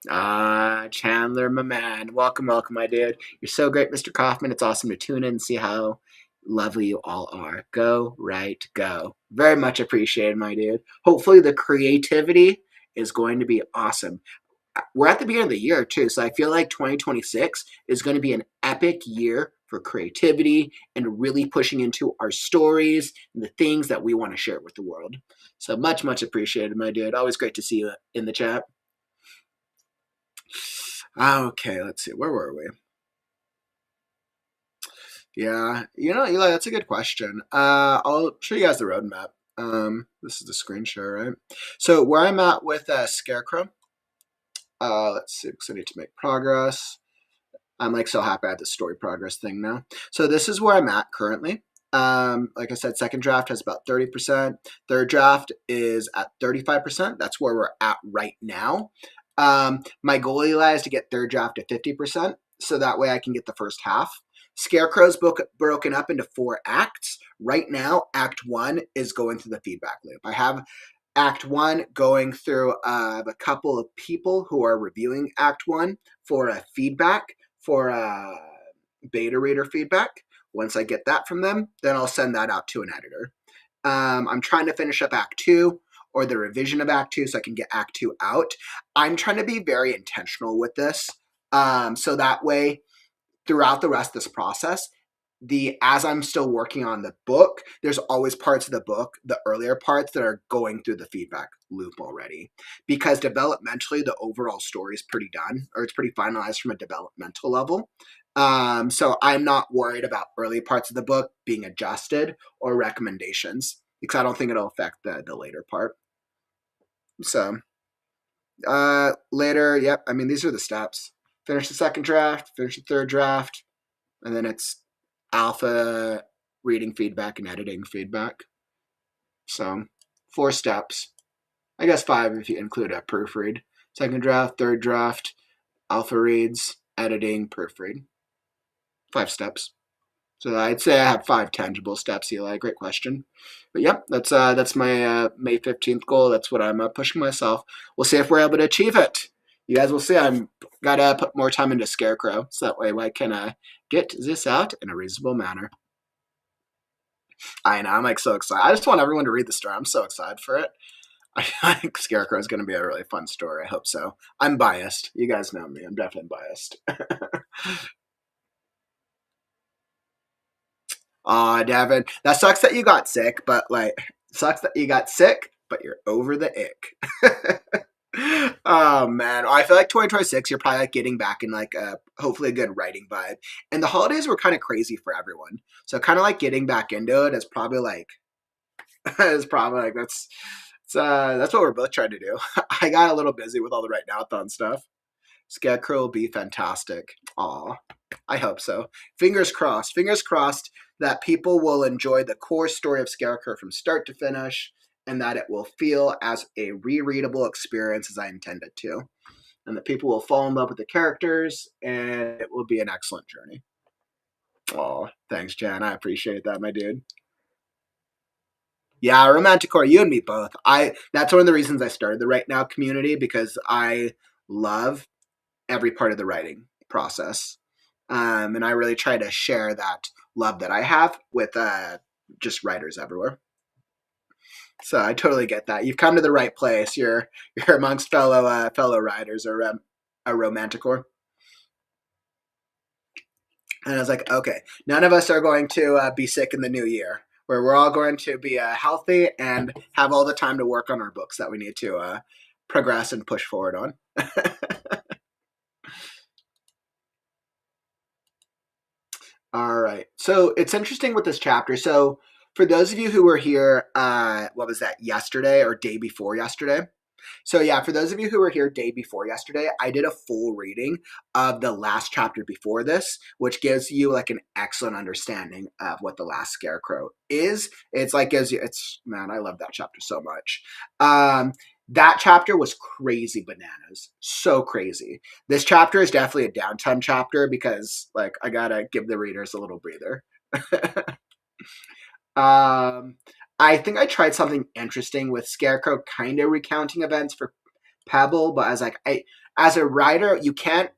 Chandler, my man. Welcome, my dude. You're so great, Mr. Kaufman. It's awesome to tune in and see how lovely you all are. Go, right, go. Very much appreciated, my dude. Hopefully the creativity is going to be awesome. We're at the beginning of the year, too, so I feel like 2026 is going to be an epic year for creativity and really pushing into our stories and the things that we want to share with the world. So much, much appreciated, my dude. Always great to see you in the chat. Okay, let's see. Where were we? Yeah, Eli, that's a good question. I'll show you guys the roadmap. This is the screen share, right? So where I'm at with Scarecrow. Let's see, because I need to make progress. I'm like so happy I have the story progress thing now. So this is where I'm at currently. Like I said, second draft has about 30%. Third draft is at 35%. That's where we're at right now. My goal, Eli, is to get third draft to 50%, so that way I can get the first half. Scarecrow's broken up into 4 acts. Right now, Act 1 is going through the feedback loop. I have Act 1 going through a couple of people who are reviewing Act 1 for feedback, for beta reader feedback. Once I get that from them, then I'll send that out to an editor. I'm trying to finish up Act 2 or the revision of Act 2 so I can get Act 2 out. I'm trying to be very intentional with this. So that way, throughout the rest of this process, as I'm still working on the book, there's always parts of the book, the earlier parts, that are going through the feedback loop already. Because developmentally, the overall story is pretty done, or it's pretty finalized from a developmental level. So I'm not worried about early parts of the book being adjusted or recommendations, because I don't think it'll affect the later part. So later, yep, I mean, these are the steps. Finish the second draft, finish the third draft, and then it's alpha reading feedback and editing feedback. So 4 steps. I guess 5 if you include a proofread. Second draft, third draft, alpha reads, editing, proofread. 5 steps. So I'd say I have 5 tangible steps, Eli. Great question. But yep, that's my May 15th goal. That's what I'm pushing myself. We'll see if we're able to achieve it. You guys will see. I'm gotta put more time into Scarecrow, so that way I can get this out in a reasonable manner. I know, I'm like so excited. I just want everyone to read the story. I'm so excited for it. I think Scarecrow is going to be a really fun story. I hope so. I'm biased. You guys know me. I'm definitely biased. Aw, Devin, that sucks that you got sick, but you're over the ick. Oh man, I feel like 2026 you're probably like getting back in like hopefully a good writing vibe. And the holidays were kind of crazy for everyone, so kind of like getting back into it is probably like that's what we're both trying to do. I got a little busy with all the Right Now-thon stuff. Scarecrow will be fantastic. Aw, I hope so. Fingers crossed. Fingers crossed that people will enjoy the core story of Scarecrow from start to finish, and that it will feel as a rereadable experience as I intended to. And that people will fall in love with the characters, and it will be an excellent journey. Oh, thanks, Jan. I appreciate that, my dude. Yeah, Romanticore, you and me both. That's one of the reasons I started the Right Now community, because I love every part of the writing process. And I really try to share that love that I have with just writers everywhere. So I totally get that. You've come to the right place. You're amongst fellow writers or a Romanticore. And I was like, okay, none of us are going to be sick in the new year, where we're all going to be healthy and have all the time to work on our books that we need to progress and push forward on. All right. So it's interesting with this chapter. So for those of you who were here, what was that, yesterday or day before yesterday? So yeah, for those of you who were here day before yesterday, I did a full reading of the last chapter before this, which gives you like an excellent understanding of what the Last Scarecrow is. It's like man, I love that chapter so much. That chapter was crazy bananas, so crazy. This chapter is definitely a downtime chapter because like I gotta give the readers a little breather. I think I tried something interesting with Scarecrow kind of recounting events for Pebble, but as a writer, you can't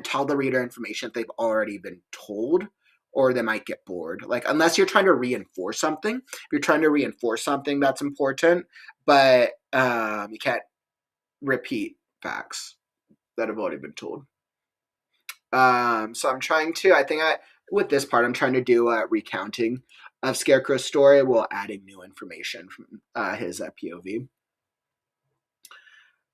tell the reader information they've already been told, or they might get bored. Like unless you're trying to reinforce something, if you're trying to reinforce something that's important, but you can't repeat facts that have already been told. So I'm trying to. With this part, I'm trying to do a recounting of Scarecrow's story while adding new information from his POV.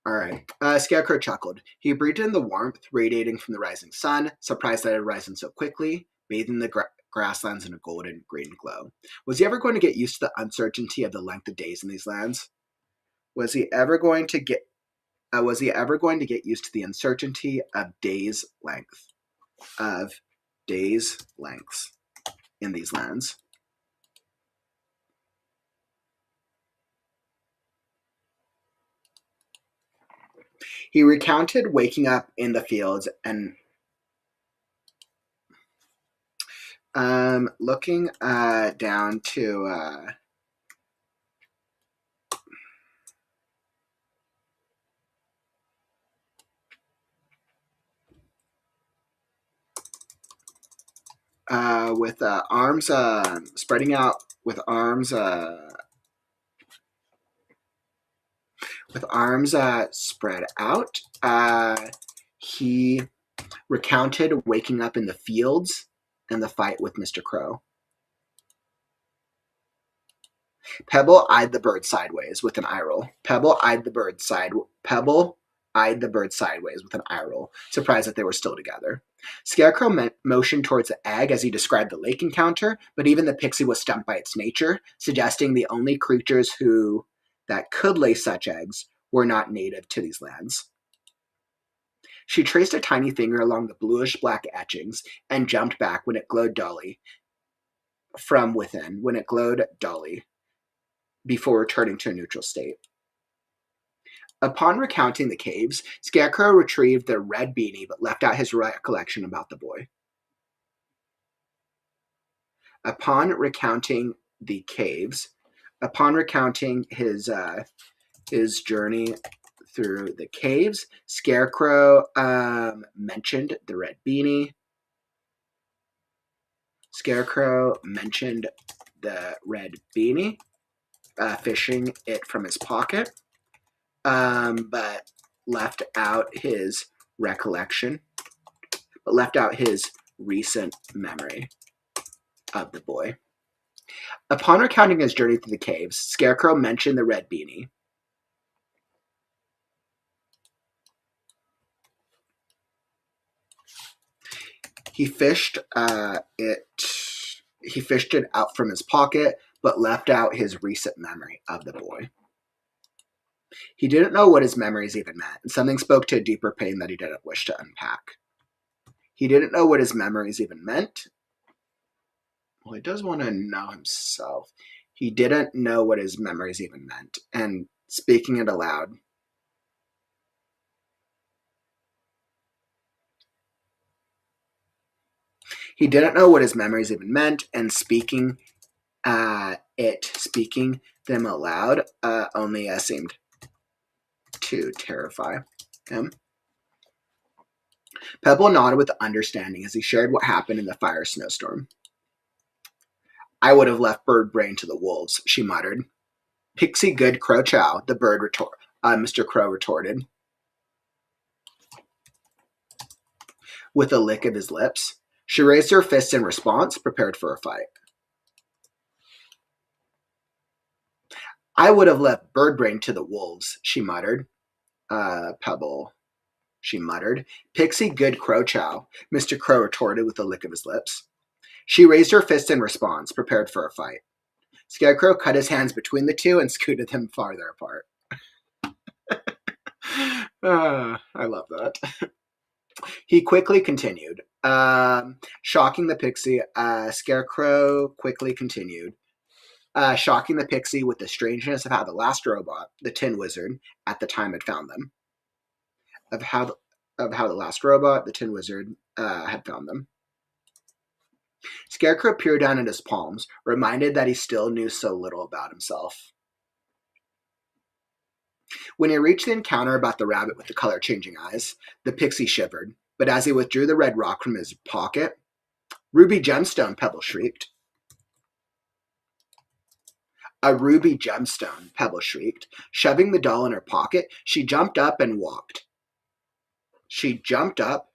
All right. Scarecrow chuckled. He breathed in the warmth radiating from the rising sun, surprised that it had risen so quickly, bathing the grasslands in a golden green glow. Was he ever going to get used to the uncertainty of the length of days in these lands? Was he ever going to get used to the uncertainty of days' lengths in these lands? He recounted waking up in the fields and looking down to with arms spreading out, with arms spread out. He recounted waking up in the fields and the fight with Mr. Crow. Pebble eyed the bird sideways with an eye roll. Pebble eyed the bird sideways with an eye roll, surprised that they were still together. Scarecrow motioned towards the egg as he described the lake encounter, but even the pixie was stumped by its nature, suggesting the only creatures that could lay such eggs were not native to these lands. She traced a tiny finger along the bluish-black etchings and jumped back when it glowed dully before returning to a neutral state. Upon recounting the caves, Scarecrow retrieved the red beanie but left out his recollection about the boy. Upon recounting his journey through the caves, Scarecrow mentioned the red beanie. Fishing it from his pocket, but left out his recent memory of the boy. Upon recounting his journey through the caves, Scarecrow mentioned the red beanie. He fished it out from his pocket, but left out his recent memory of the boy. He didn't know what his memories even meant, and something spoke to a deeper pain that he didn't wish to unpack. He didn't know what his memories even meant. Well, he does want to know himself. He didn't know what his memories even meant, and speaking it aloud. He didn't know what his memories even meant, and speaking them aloud only seemed to terrify him. Pebble nodded with understanding as he shared what happened in the fire snowstorm. I would have left bird brain to the wolves, she muttered. Pixie good crow chow, the bird Mr. Crow retorted, with a lick of his lips. She raised her fist in response, prepared for a fight. I would have left bird brain to the wolves, she muttered. Pebble, she muttered. Pixie good crow chow, Mr. Crow retorted with a lick of his lips. She raised her fist in response, prepared for a fight. Scarecrow cut his hands between the two and scooted them farther apart. I love that. He quickly continued. Shocking the pixie, Scarecrow quickly continued. Shocking the pixie with the strangeness of how the last robot, the Tin Wizard, at the time had found them. Of how the last robot, the Tin Wizard, had found them. Scarecrow peered down at his palms, reminded that he still knew so little about himself. When he reached the encounter about the rabbit with the color-changing eyes, the pixie shivered, but as he withdrew the red rock from his pocket, "Ruby gemstone," Pebble shrieked. "A ruby gemstone," Pebble shrieked. Shoving the doll in her pocket, she jumped up and walked. She jumped up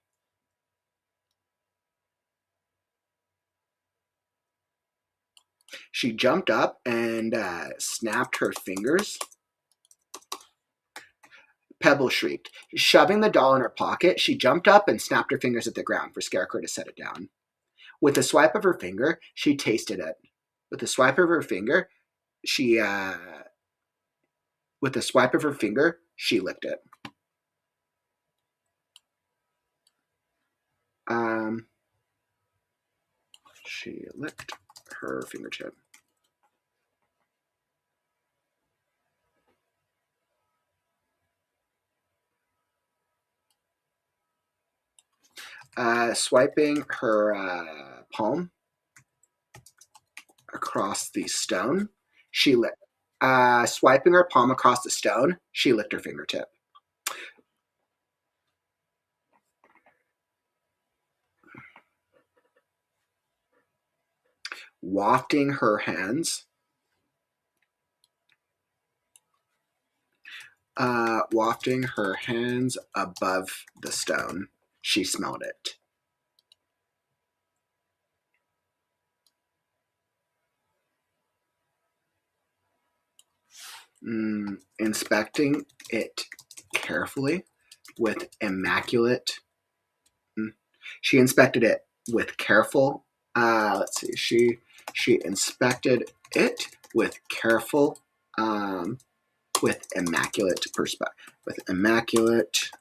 and snapped her fingers. Pebble shrieked. Shoving the doll in her pocket, she jumped up and snapped her fingers at the ground for Scarecrow to set it down. With a swipe of her finger, she tasted it. With a swipe of her finger, she licked it. She licked her fingertip. Swiping her palm across the stone, she licked. Swiping her palm across the stone, she licked her fingertip. Wafting her hands above the stone, she smelled it. Inspecting it carefully with immaculate. She inspected it with careful. She inspected it with careful, with immaculate perspective. With immaculate.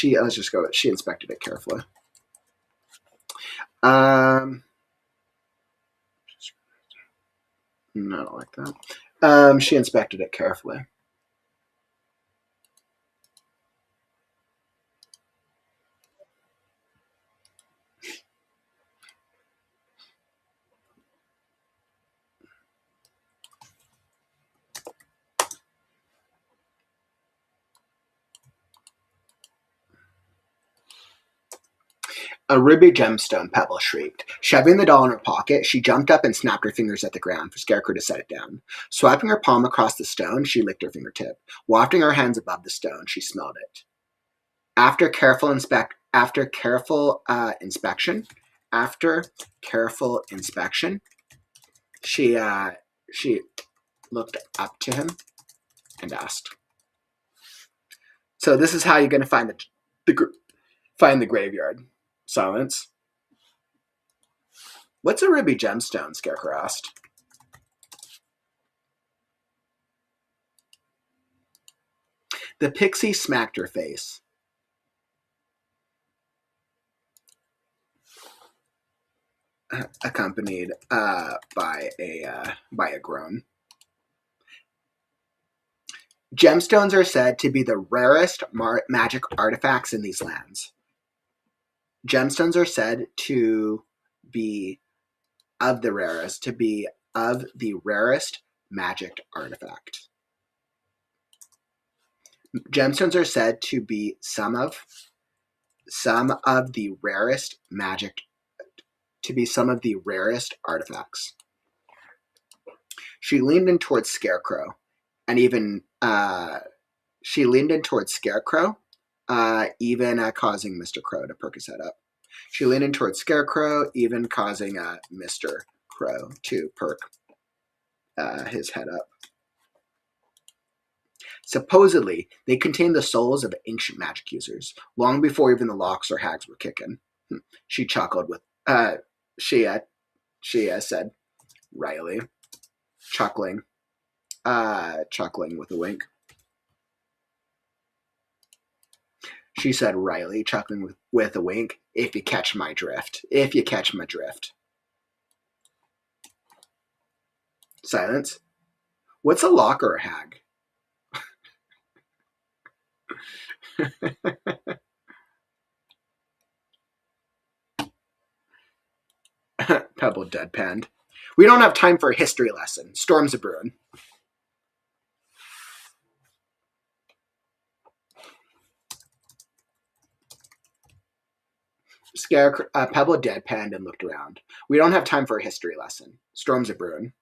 Let's just go with, she inspected it carefully. No, I don't like that. She inspected it carefully. "A ruby gemstone," Pebble shrieked. Shoving the doll in her pocket, she jumped up and snapped her fingers at the ground for Scarecrow to set it down. Swiping her palm across the stone, she licked her fingertip. Wafting her hands above the stone, she smelled it. After careful inspection, she looked up to him and asked. So this is how you're going to find the graveyard. Silence. "What's a ruby gemstone?" Scarecrow asked. The pixie smacked her face. Accompanied by a groan. "Gemstones are said to be the rarest magic artifacts in these lands. Gemstones are said to be of the rarest magic artifact. Gemstones are said to be some of the rarest artifacts." She leaned in towards Scarecrow, even causing Mr. Crow to perk his head up. She leaned in towards Scarecrow, even causing Mr. Crow to perk his head up. "Supposedly, they contain the souls of ancient magic users, long before even the locks or hags were kicking." She chuckled with. She said, Riley, chuckling with a wink. She said, Riley, chuckling with a wink, if you catch my drift. If you catch my drift. Silence. What's a lock or a hag? Pebble deadpanned. We don't have time for a history lesson. Storm's a brewing. Scarecrow, Pebble deadpanned and looked around. We don't have time for a history lesson. Storm's a brewing.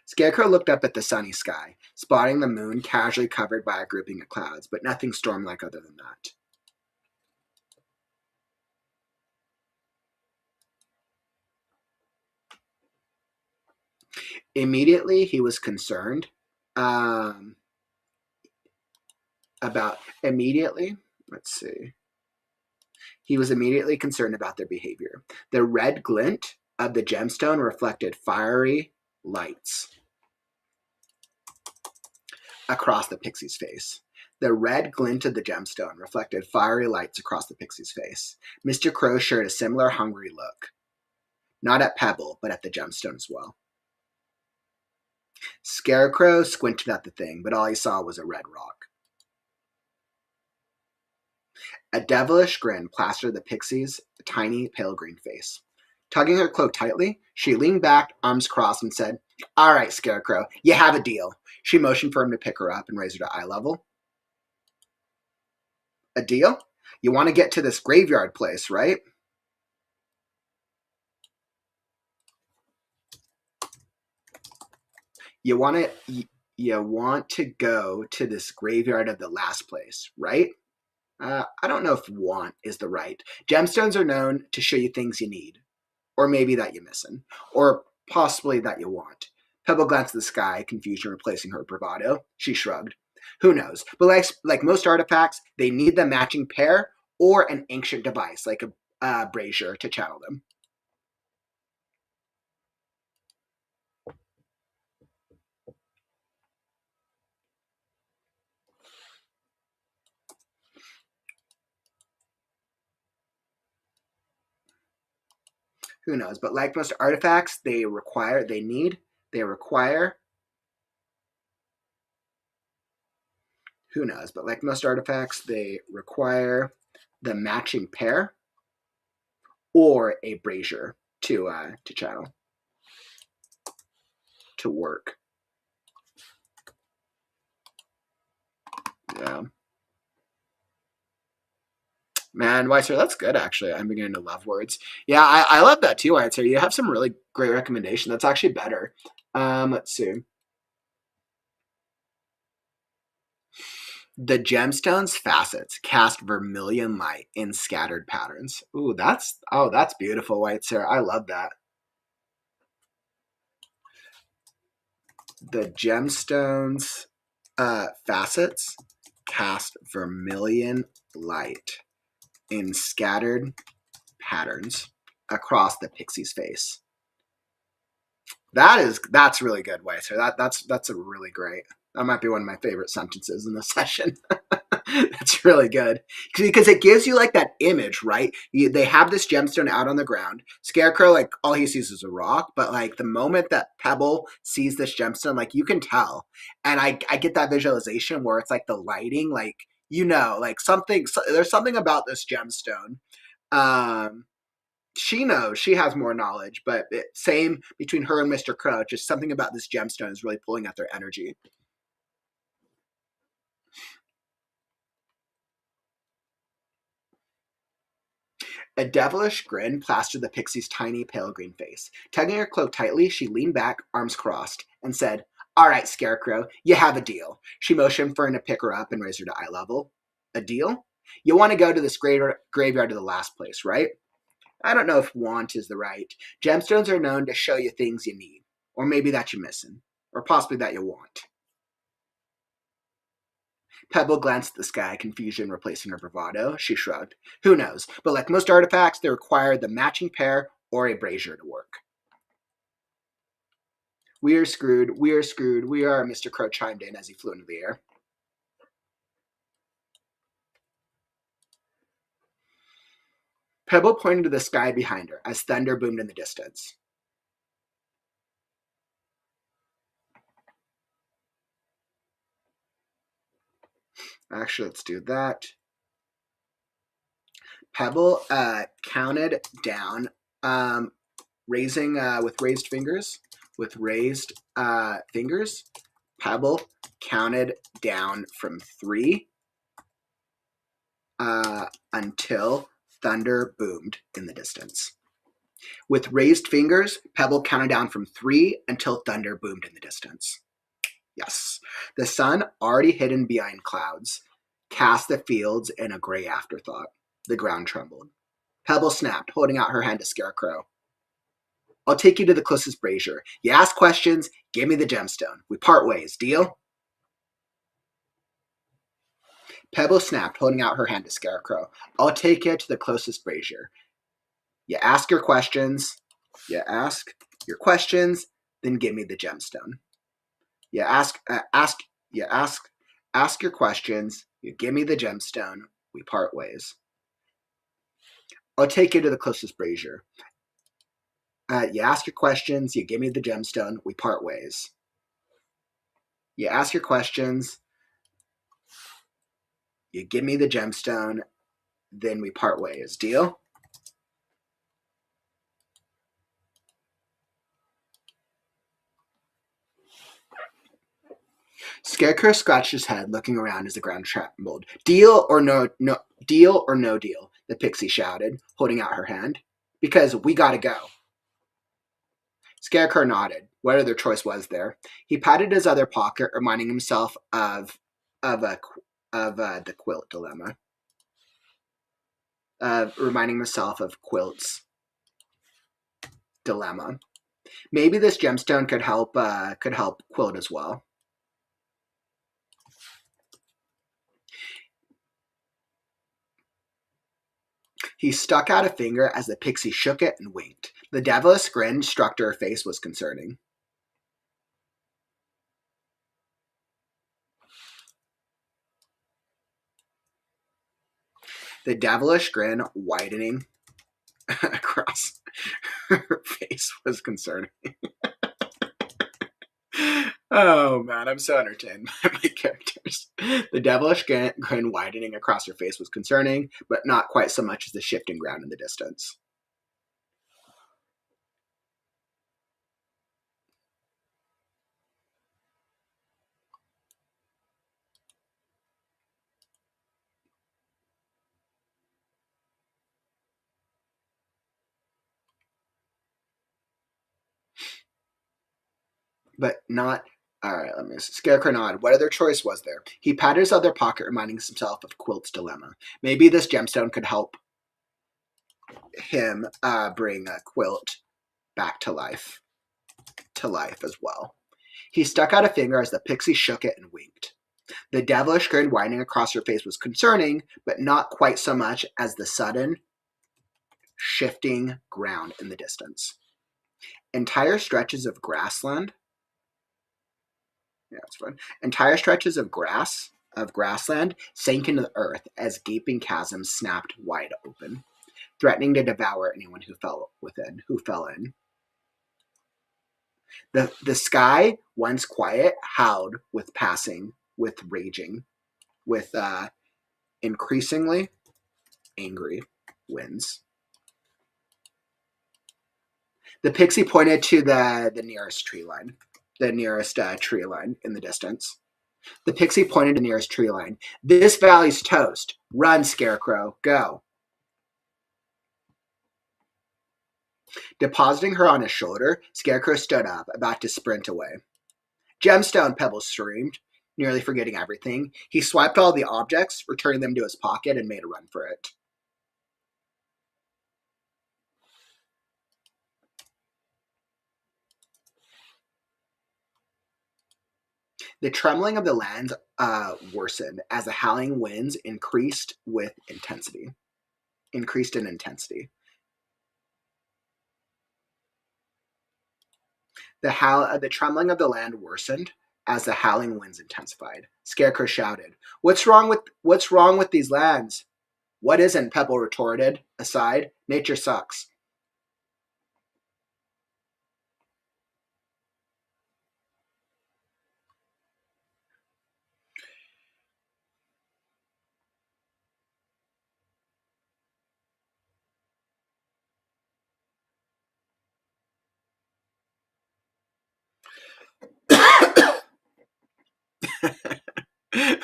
Scarecrow looked up at the sunny sky, spotting the moon casually covered by a grouping of clouds, but nothing storm-like other than that. Immediately, he was concerned He was immediately concerned about their behavior. The red glint of the gemstone reflected fiery lights across the pixie's face. The red glint of the gemstone reflected fiery lights across the pixie's face. Mr. Crow shared a similar hungry look. Not at Pebble, but at the gemstone as well. Scarecrow squinted at the thing, but all he saw was a red rock. A devilish grin plastered the pixie's tiny, pale green face. Tugging her cloak tightly, she leaned back, arms crossed, and said, "All right, Scarecrow, you have a deal." She motioned for him to pick her up and raise her to eye level. "A deal? You want to get to this graveyard place, right?" You want to go to this graveyard of the last place, right? I don't know if want is the right. Gemstones are known to show you things you need, or maybe that you're missing, or possibly that you want. Pebble glanced at the sky, confusion replacing her bravado. She shrugged. Who knows? But like most artifacts, they need the matching pair or an ancient device, like a brazier, to channel them. Who knows? But like most artifacts, they require who knows? But like most artifacts, they require the matching pair or a brazier to channel, to work. Yeah. Man, Weiser, that's good, actually. I'm beginning to love words. Yeah, I love that too, Weiser. You have some really great recommendation. That's actually better. Let's see. The gemstone's facets cast vermilion light in scattered patterns. Ooh, that's beautiful, Weiser. I love that. The gemstone's facets cast vermilion light in scattered patterns across the pixie's face. That's really good, Weiser. That's a really great. That might be one of my favorite sentences in this session. That's really good because it gives you like that image, right? They have this gemstone out on the ground. Scarecrow, like all he sees is a rock, but like the moment that Pebble sees this gemstone, like you can tell, and I get that visualization where it's like the lighting, like like there's something about this gemstone. She knows, she has more knowledge, but same between her and Mr. Crow. Just something about this gemstone is really pulling at their energy. A devilish grin plastered the pixie's tiny, pale green face. Tugging her cloak tightly, she leaned back, arms crossed, and said, "All right, Scarecrow, you have a deal." She motioned for him to pick her up and raise her to eye level. "A deal? You want to go to this graveyard of the last place, right?" I don't know if want is the right. Gemstones are known to show you things you need, or maybe that you're missing, or possibly that you want. Pebble glanced at the sky, confusion replacing her bravado. She shrugged. Who knows? But like most artifacts, they require the matching pair or a brazier to work. We are screwed. We are screwed. We are, Mr. Crow chimed in as he flew into the air. Pebble pointed to the sky behind her as thunder boomed in the distance. Actually, let's do that. Pebble counted down, raising with raised fingers. With raised fingers, Pebble counted down from 3 until thunder boomed in the distance. With raised fingers, Pebble counted down from 3 until thunder boomed in the distance. Yes. The sun, already hidden behind clouds, cast the fields in a gray afterthought. The ground trembled. Pebble snapped, holding out her hand to Scarecrow. I'll take you to the closest brazier. You ask questions, give me the gemstone. We part ways. Deal? Pebble snapped, holding out her hand to Scarecrow. I'll take you to the closest brazier. You ask your questions, then give me the gemstone. You ask your questions, you give me the gemstone, we part ways. I'll take you to the closest brazier. You ask your questions, you give me the gemstone, we part ways. You ask your questions, you give me the gemstone, then we part ways. Deal? Scarecrow scratched his head, looking around as the ground trembled. Deal or no deal, the pixie shouted, holding out her hand. Because we gotta go. Scarecrow nodded. What other choice was there? He patted his other pocket, reminding himself of the quilt dilemma. Reminding himself of Quilt's dilemma. Maybe this gemstone could help Quilt as well. He stuck out a finger as the pixie shook it and winked. The devilish grin struck to her face was concerning. The devilish grin widening across her face was concerning. Oh man, I'm so entertained by my characters. The devilish grin widening across her face was concerning, but not quite so much as the shifting ground in the distance. But not... Alright, let me see. Scarecrow nodded. What other choice was there? He patted his other pocket, reminding himself of Quilt's dilemma. Maybe this gemstone could help him bring Quilt back to life as well. He stuck out a finger as the pixie shook it and winked. The devilish grin winding across her face was concerning, but not quite so much as the sudden shifting ground in the distance. Entire stretches of grassland. Yeah, it's fun. Entire stretches of grassland sank into the earth as gaping chasms snapped wide open, threatening to devour anyone who fell in. The sky, once quiet, howled with increasingly angry winds. The pixie pointed to the nearest tree line. The nearest tree line in the distance. The pixie pointed to the nearest tree line. This valley's toast. Run, Scarecrow. Go. Depositing her on his shoulder, Scarecrow stood up, about to sprint away. Gemstone, Pebble screamed, nearly forgetting everything. He swiped all the objects, returning them to his pocket, and made a run for it. The trembling of the lands worsened as the howling winds increased in intensity. The trembling of the land worsened as the howling winds intensified. Scarecrow shouted, What's wrong with these lands?" "What isn't?" Pebble retorted, aside. "Nature sucks."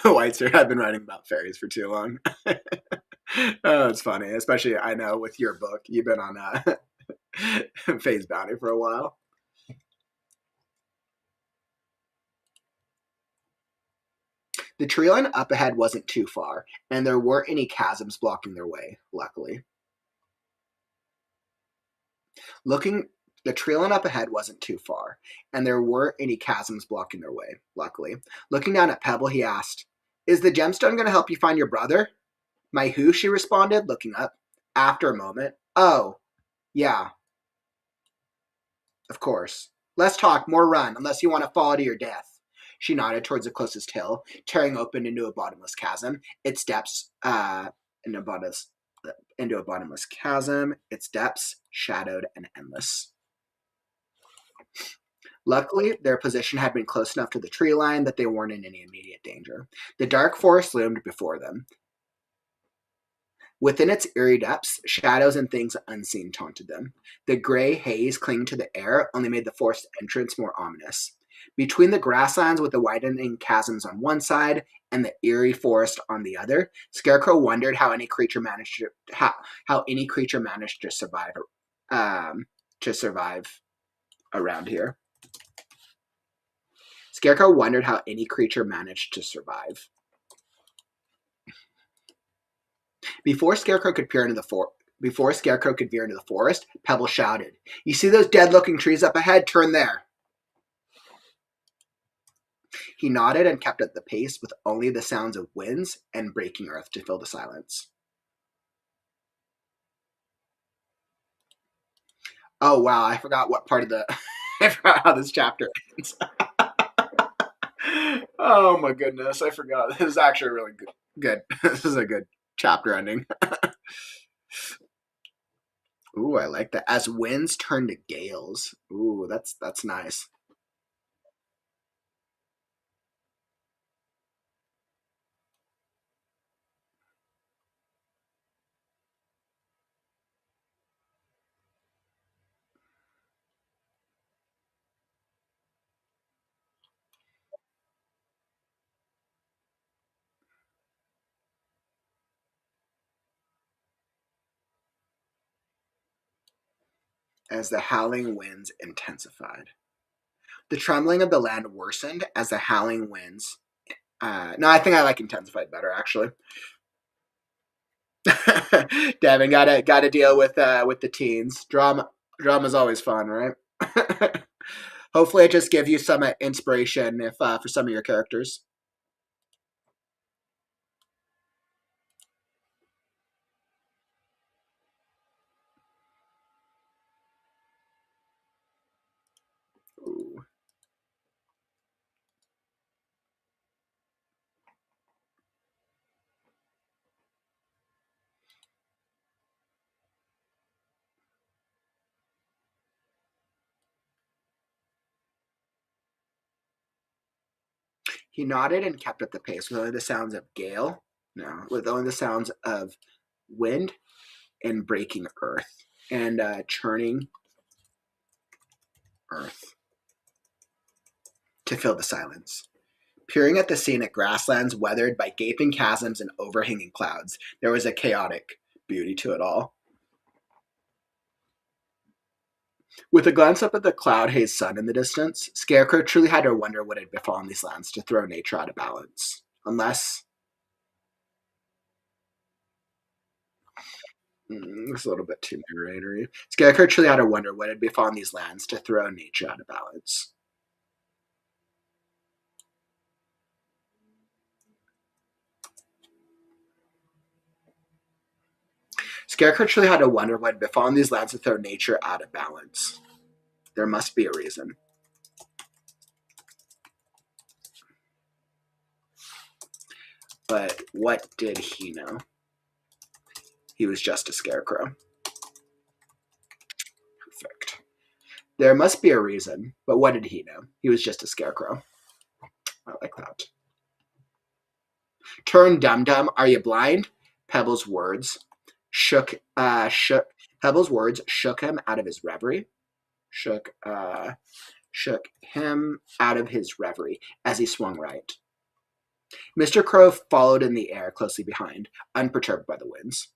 Whitester, I've been writing about fairies for too long. Oh, it's funny. Especially, I know, with your book, you've been on Faye's Bounty for a while. The tree line up ahead wasn't too far, and there weren't any chasms blocking their way, luckily. The tree line up ahead wasn't too far, and there weren't any chasms blocking their way, luckily. Looking down at Pebble, he asked, "Is the gemstone going to help you find your brother?" "My who?" she responded, looking up. After a moment, "Oh, yeah. Of course. Less talk, more run, unless you want to fall to your death." She nodded towards the closest hill, tearing open into a bottomless chasm. Its depths, into a bottomless chasm. Its depths shadowed and endless. Luckily, their position had been close enough to the tree line that they weren't in any immediate danger. The dark forest loomed before them. Within its eerie depths, shadows and things unseen taunted them. The gray haze clinging to the air only made the forest entrance more ominous. Between the grasslands with the widening chasms on one side and the eerie forest on the other, Scarecrow wondered how any creature managed to survive around here. Scarecrow wondered how any creature managed to survive. Before Scarecrow could veer into the forest, Pebble shouted, "You see those dead-looking trees up ahead? Turn there." He nodded and kept at the pace with only the sounds of winds and breaking earth to fill the silence. Oh wow, I forgot what part of the I forgot how this chapter ends. Oh my goodness, I forgot. This is actually really good. This is a good chapter ending. Ooh, I like that. As winds turn to gales. Ooh, that's nice. As the howling winds intensified. The trembling of the land worsened as the howling winds. No, I think I like intensified better, actually. Devin, gotta deal with the teens. Drama's always fun, right? Hopefully, it just gives you some inspiration if for some of your characters. Ooh. He nodded and kept at the pace with only the sounds of gale. No, with only the sounds of wind and breaking earth and churning earth to fill the silence. Peering at the scenic grasslands weathered by gaping chasms and overhanging clouds, there was a chaotic beauty to it all. With a glance up at the cloud-hazed sun in the distance, Scarecrow truly had to wonder what had befallen these lands to throw nature out of balance. Unless... it's a little bit too narratory. Scarecrow truly had to wonder what had befallen these lands to throw nature out of balance. Scarecrow truly had to wonder what had befallen these lands with their nature out of balance. There must be a reason. But what did he know? He was just a scarecrow. Perfect. There must be a reason, but what did he know? He was just a scarecrow. I like that. Turn dum-dum, are you blind? Pebble's words shook him out of his reverie. Shook him out of his reverie as he swung right. Mr. Crow followed in the air closely behind, unperturbed by the winds.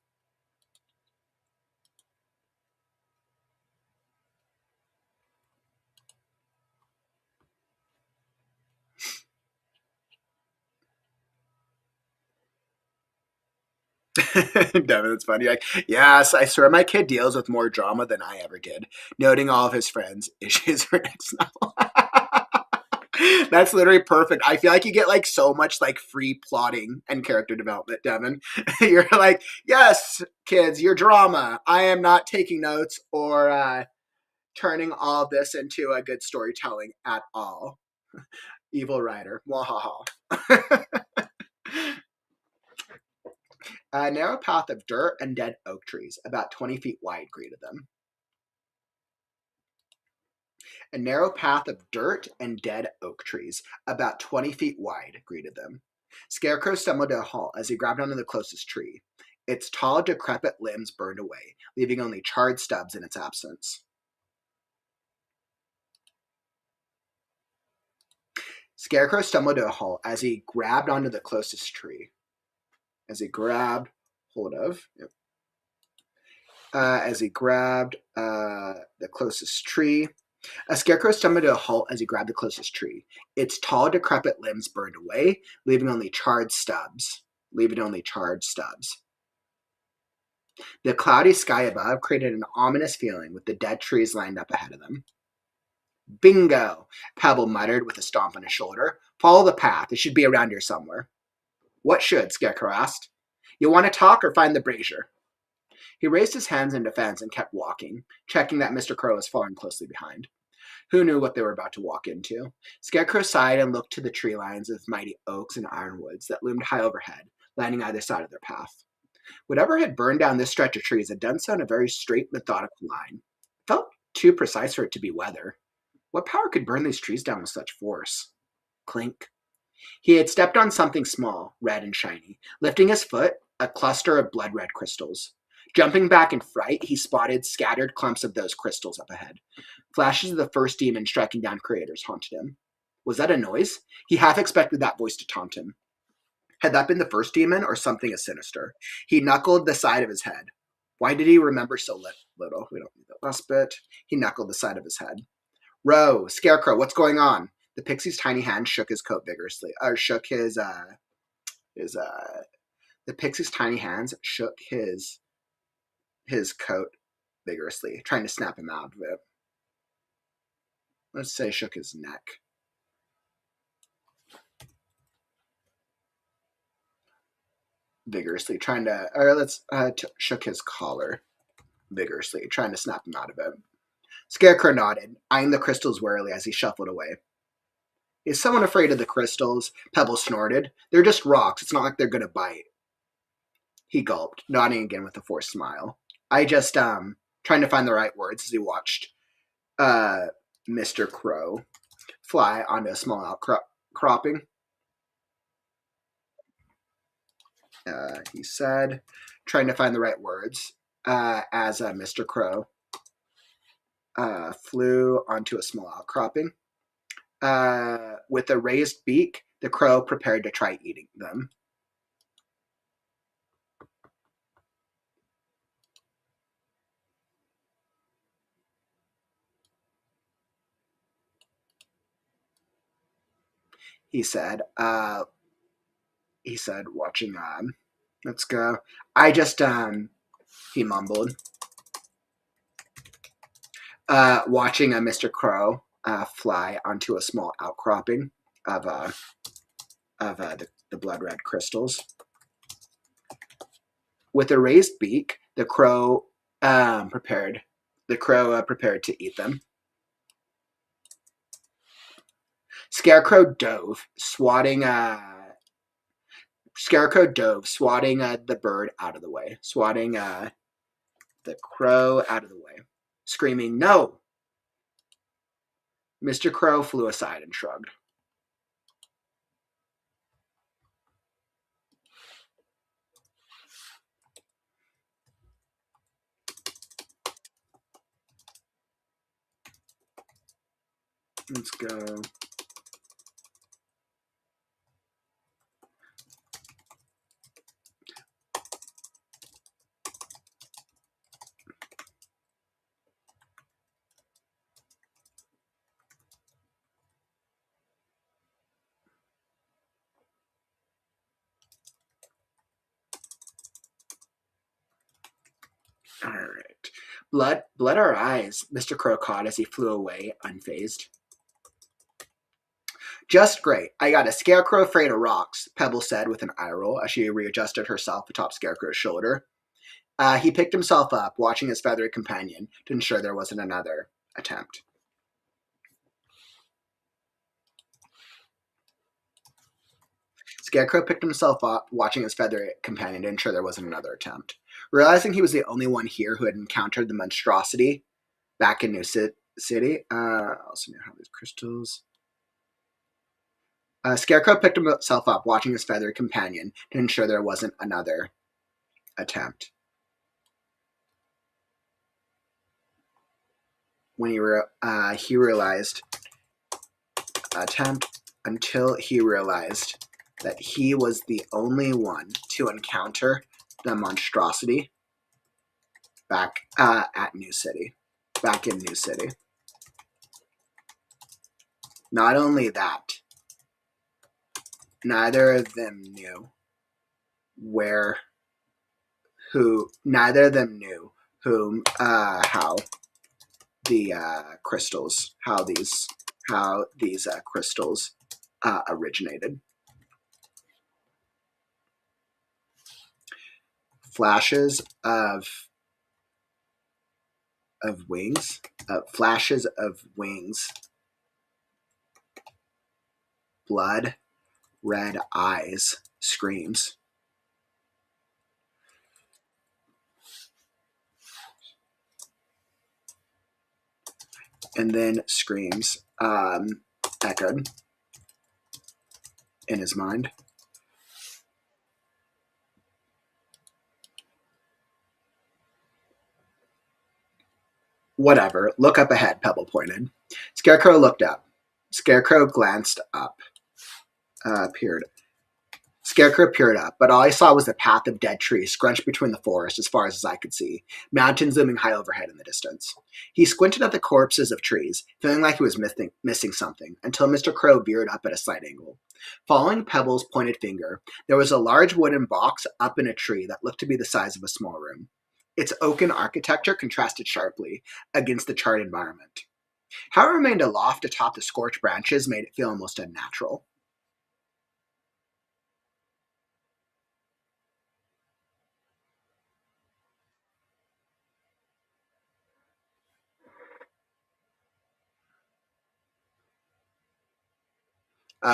Devin, it's funny. Like, yes, I swear my kid deals with more drama than I ever did, noting all of his friends' issues for next novel. That's literally perfect. I feel like you get like so much like free plotting and character development, Devin. You're like, yes, kids, your drama. I am not taking notes or turning all of this into a good storytelling at all. Evil writer. Wahaha. A narrow path of dirt and dead oak trees, about 20 feet wide, greeted them. A narrow path of dirt and dead oak trees, about 20 feet wide, greeted them. Scarecrow stumbled to a halt as he grabbed onto the closest tree. Its tall, decrepit limbs burned away, leaving only charred stubs in its absence. Scarecrow stumbled to a halt as he grabbed onto the closest tree. As he grabbed the closest tree. A scarecrow stumbled to a halt as he grabbed the closest tree. Its tall, decrepit limbs burned away, leaving only charred stubs. The cloudy sky above created an ominous feeling with the dead trees lined up ahead of them. Bingo, Pebble muttered with a stomp on his shoulder. Follow the path. It should be around here somewhere. What should? Scarecrow asked. You want to talk or find the brazier? He raised his hands in defense and kept walking, checking that Mr. Crow was following closely behind. Who knew what they were about to walk into? Scarecrow sighed and looked to the tree lines of mighty oaks and ironwoods that loomed high overhead, lining either side of their path. Whatever had burned down this stretch of trees had done so in a very straight, methodical line. It felt too precise for it to be weather. What power could burn these trees down with such force? Clink. He had stepped on something small, red and shiny. Lifting his foot, a cluster of blood-red crystals. Jumping back in fright, he spotted scattered clumps of those crystals up ahead. Flashes of the first demon striking down creators haunted him. Was that a noise? He half expected that voice to taunt him. Had that been the first demon or something as sinister? He knuckled the side of his head. Why did he remember so little? We don't need that last bit. He knuckled the side of his head. Row, Scarecrow, what's going on? The pixie's tiny hand shook his coat vigorously. The pixie's tiny hands shook his coat vigorously, trying to snap him out of it. Let's say shook his neck. Vigorously, shook his collar vigorously, trying to snap him out of it. Scarecrow nodded, eyeing the crystals warily as he shuffled away. Is someone afraid of the crystals? Pebble snorted. They're just rocks. It's not like they're going to bite. He gulped, nodding again with a forced smile. I just, trying to find the right words as he watched Mr. Crow fly onto a small outcropping. He said, trying to find the right words as Mr. Crow flew onto a small outcropping. With a raised beak, the crow prepared to try eating them. He said, watching, let's go. I just, he mumbled, watching Mr. Crow fly onto a small outcropping of the blood red crystals. With a raised beak, The crow prepared to eat them. Scarecrow dove, swatting the bird out of the way, swatting the crow out of the way, screaming, "No!" Mr. Crow flew aside and shrugged. Let's go. All right. Blood our eyes, Mr. Crow caught as he flew away, unfazed. Just great. I got a scarecrow afraid of rocks, Pebble said with an eye roll as she readjusted herself atop Scarecrow's shoulder. He picked himself up, watching his feathery companion to ensure there wasn't another attempt. Scarecrow picked himself up, watching his feathery companion to ensure there wasn't another attempt. Realizing he was the only one here who had encountered the monstrosity back in New City, I also knew how these crystals. Scarecrow picked himself up, watching his feathery companion to ensure there wasn't another attempt. When he realized until he realized that he was the only one to encounter the monstrosity back in New City. Not only that, neither of them knew how these crystals originated. Flashes of wings, blood red eyes, screams. And then screams echoed in his mind. Whatever. Look up ahead, Pebble pointed. Scarecrow looked up. Scarecrow glanced up. Scarecrow peered up, but all I saw was a path of dead trees scrunched between the forest as far as I could see, mountains looming high overhead in the distance. He squinted at the corpses of trees, feeling like he was missing something, until Mr. Crow veered up at a slight angle. Following Pebble's pointed finger, there was a large wooden box up in a tree that looked to be the size of a small room. Its oaken architecture contrasted sharply against the charred environment. How it remained aloft atop the scorched branches made it feel almost unnatural.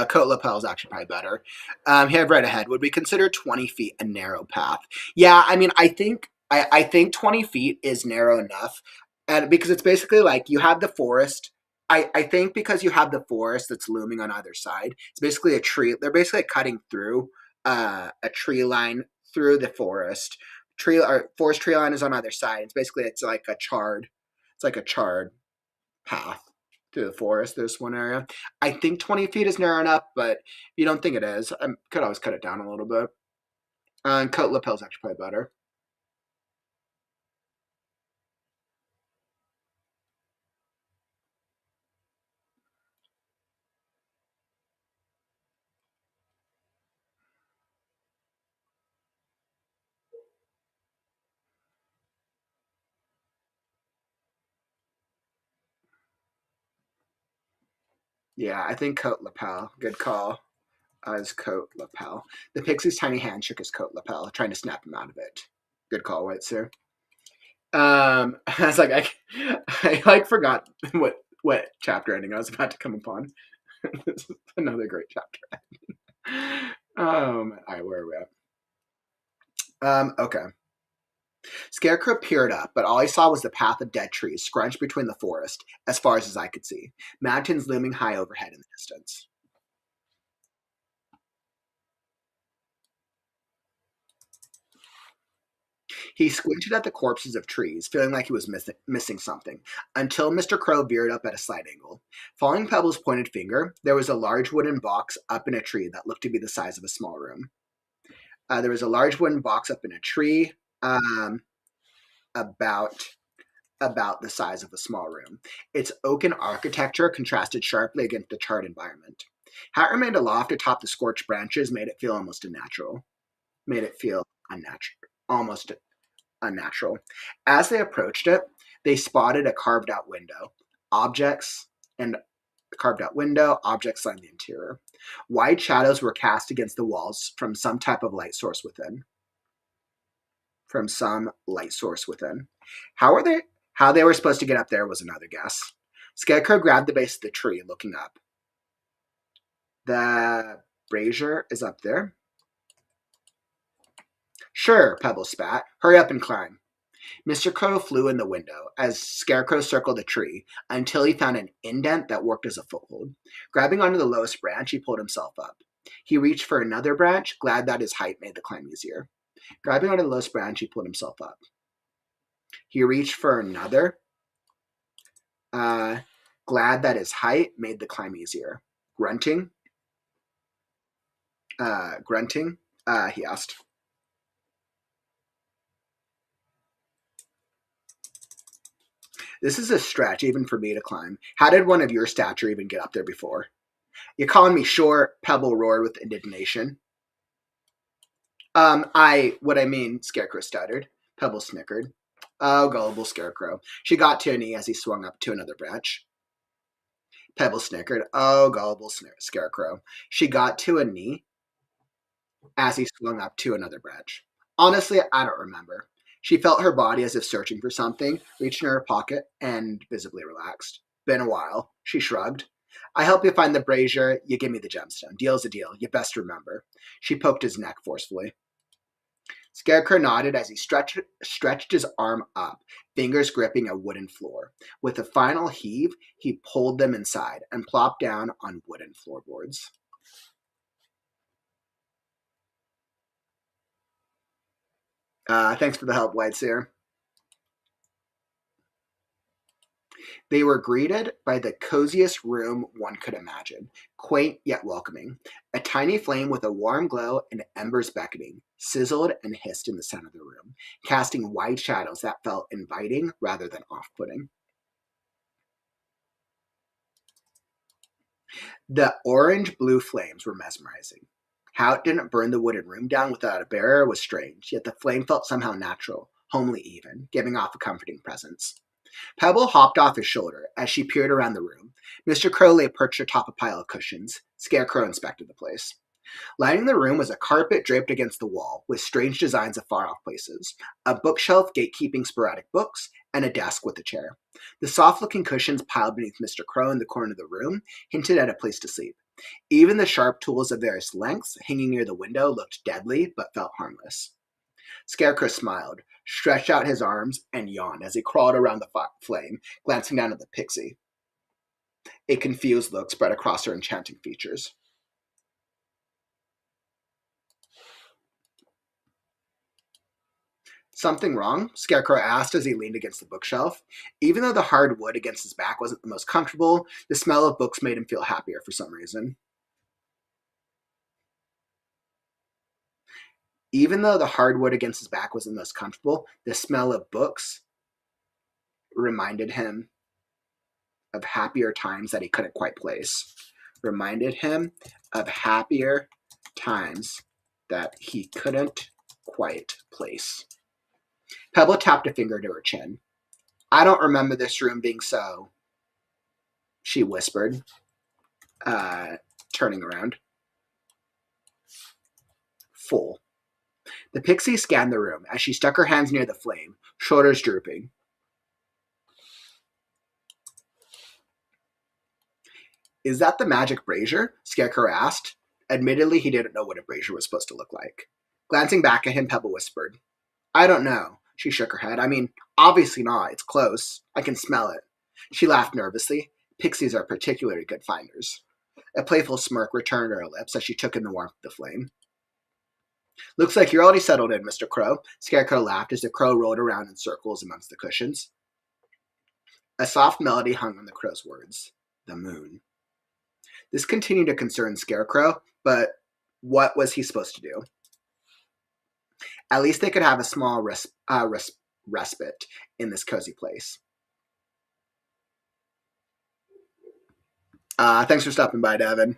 Coat lapel is actually probably better. Head right ahead. Would we consider 20 feet a narrow path? Yeah, I mean, I think 20 feet is narrow enough, and because it's basically like you have the forest. I think because you have the forest that's looming on either side, it's basically a tree. They're basically cutting through a tree line through the forest. Forest tree line is on either side. It's like a charred path through the forest, this one area. I think 20 feet is narrow enough, but if you don't think it is, I could always cut it down a little bit. And coat lapel is actually probably better. Yeah, I think coat lapel. Good call. His coat lapel. The pixie's tiny hand shook his coat lapel, trying to snap him out of it. Good call, White Sir. I was like, I like forgot what chapter ending I was about to come upon. This is another great chapter ending. All right, where are we at? Okay. Scarecrow peered up, but all he saw was the path of dead trees scrunched between the forest, as far as his eye could see, mountains looming high overhead in the distance. He squinted at the corpses of trees, feeling like he was missing something, until Mr. Crow veered up at a slight angle. Following Pebble's pointed finger, there was a large wooden box up in a tree that looked to be the size of a small room. There was a large wooden box up in a tree, about the size of a small room. Its oaken architecture contrasted sharply against the charred environment. How it remained aloft atop the scorched branches made it feel almost unnatural. Almost unnatural. As they approached it, they spotted a carved-out window. Objects lined the interior. Wide shadows were cast against the walls from some type of light source within. How they were supposed to get up there was another guess. Scarecrow grabbed the base of the tree, looking up. The brazier is up there. Sure, Pebble spat. Hurry up and climb. Mr. Crow flew in the window as Scarecrow circled the tree until he found an indent that worked as a foothold. Grabbing onto the lowest branch, he pulled himself up. He reached for another branch, glad that his height made the climb easier. Grabbing onto the lowest branch, he pulled himself up. He reached for another, glad that his height made the climb easier. Grunting, he asked. This is a stretch, even for me to climb. How did one of your stature even get up there before? You calling me short? Pebble roared with indignation. Scarecrow stuttered. Pebble snickered. Oh, gullible Scarecrow. She got to a knee as he swung up to another branch. Pebble snickered. Oh, gullible Scarecrow. She got to a knee as he swung up to another branch. Honestly, I don't remember. She felt her body as if searching for something, reached in her pocket, and visibly relaxed. Been a while. She shrugged. I help you find the brazier, you give me the gemstone. Deal's a deal. You best remember. She poked his neck forcefully. Scarecrow nodded as he stretched his arm up, fingers gripping a wooden floor. With a final heave, he pulled them inside and plopped down on wooden floorboards. Thanks for the help, Whiteseer. They were greeted by the coziest room one could imagine, quaint yet welcoming. A tiny flame with a warm glow and embers beckoning, sizzled and hissed in the center of the room, casting wide shadows that felt inviting rather than off-putting. The orange-blue flames were mesmerizing. How it didn't burn the wooden room down without a barrier was strange, yet the flame felt somehow natural, homely even, giving off a comforting presence. Pebble hopped off his shoulder as she peered around the room. Mr. Crow lay perched atop a pile of cushions. Scarecrow inspected the place. Lining the room was a carpet draped against the wall, with strange designs of far-off places, a bookshelf gatekeeping sporadic books, and a desk with a chair. The soft-looking cushions piled beneath Mr. Crow in the corner of the room hinted at a place to sleep. Even the sharp tools of various lengths hanging near the window looked deadly, but felt harmless. Scarecrow smiled, stretched out his arms, and yawned as he crawled around the flame, glancing down at the pixie. A confused look spread across her enchanting features. Something wrong? Scarecrow asked as he leaned against the bookshelf. Even though the hard wood against his back wasn't the most comfortable, the smell of books made him feel happier for some reason. Even though the hardwood against his back wasn't the most comfortable, the smell of books reminded him of happier times that he couldn't quite place. Reminded him of happier times that he couldn't quite place. Pebble tapped a finger to her chin. I don't remember this room being so, she whispered, turning around. Full. The pixie scanned the room as she stuck her hands near the flame, shoulders drooping. Is that the magic brazier? Scarecrow asked. Admittedly, he didn't know what a brazier was supposed to look like. Glancing back at him, Pebble whispered, I don't know. She shook her head. I mean, obviously not. It's close. I can smell it. She laughed nervously. Pixies are particularly good finders. A playful smirk returned to her lips as she took in the warmth of the flame. Looks like you're already settled in, Mr. Crow. Scarecrow laughed as the crow rolled around in circles amongst the cushions. A soft melody hung on the crow's words. The moon. This continued to concern Scarecrow, but what was he supposed to do? At least they could have a small respite in this cozy place. Thanks for stopping by, Devin.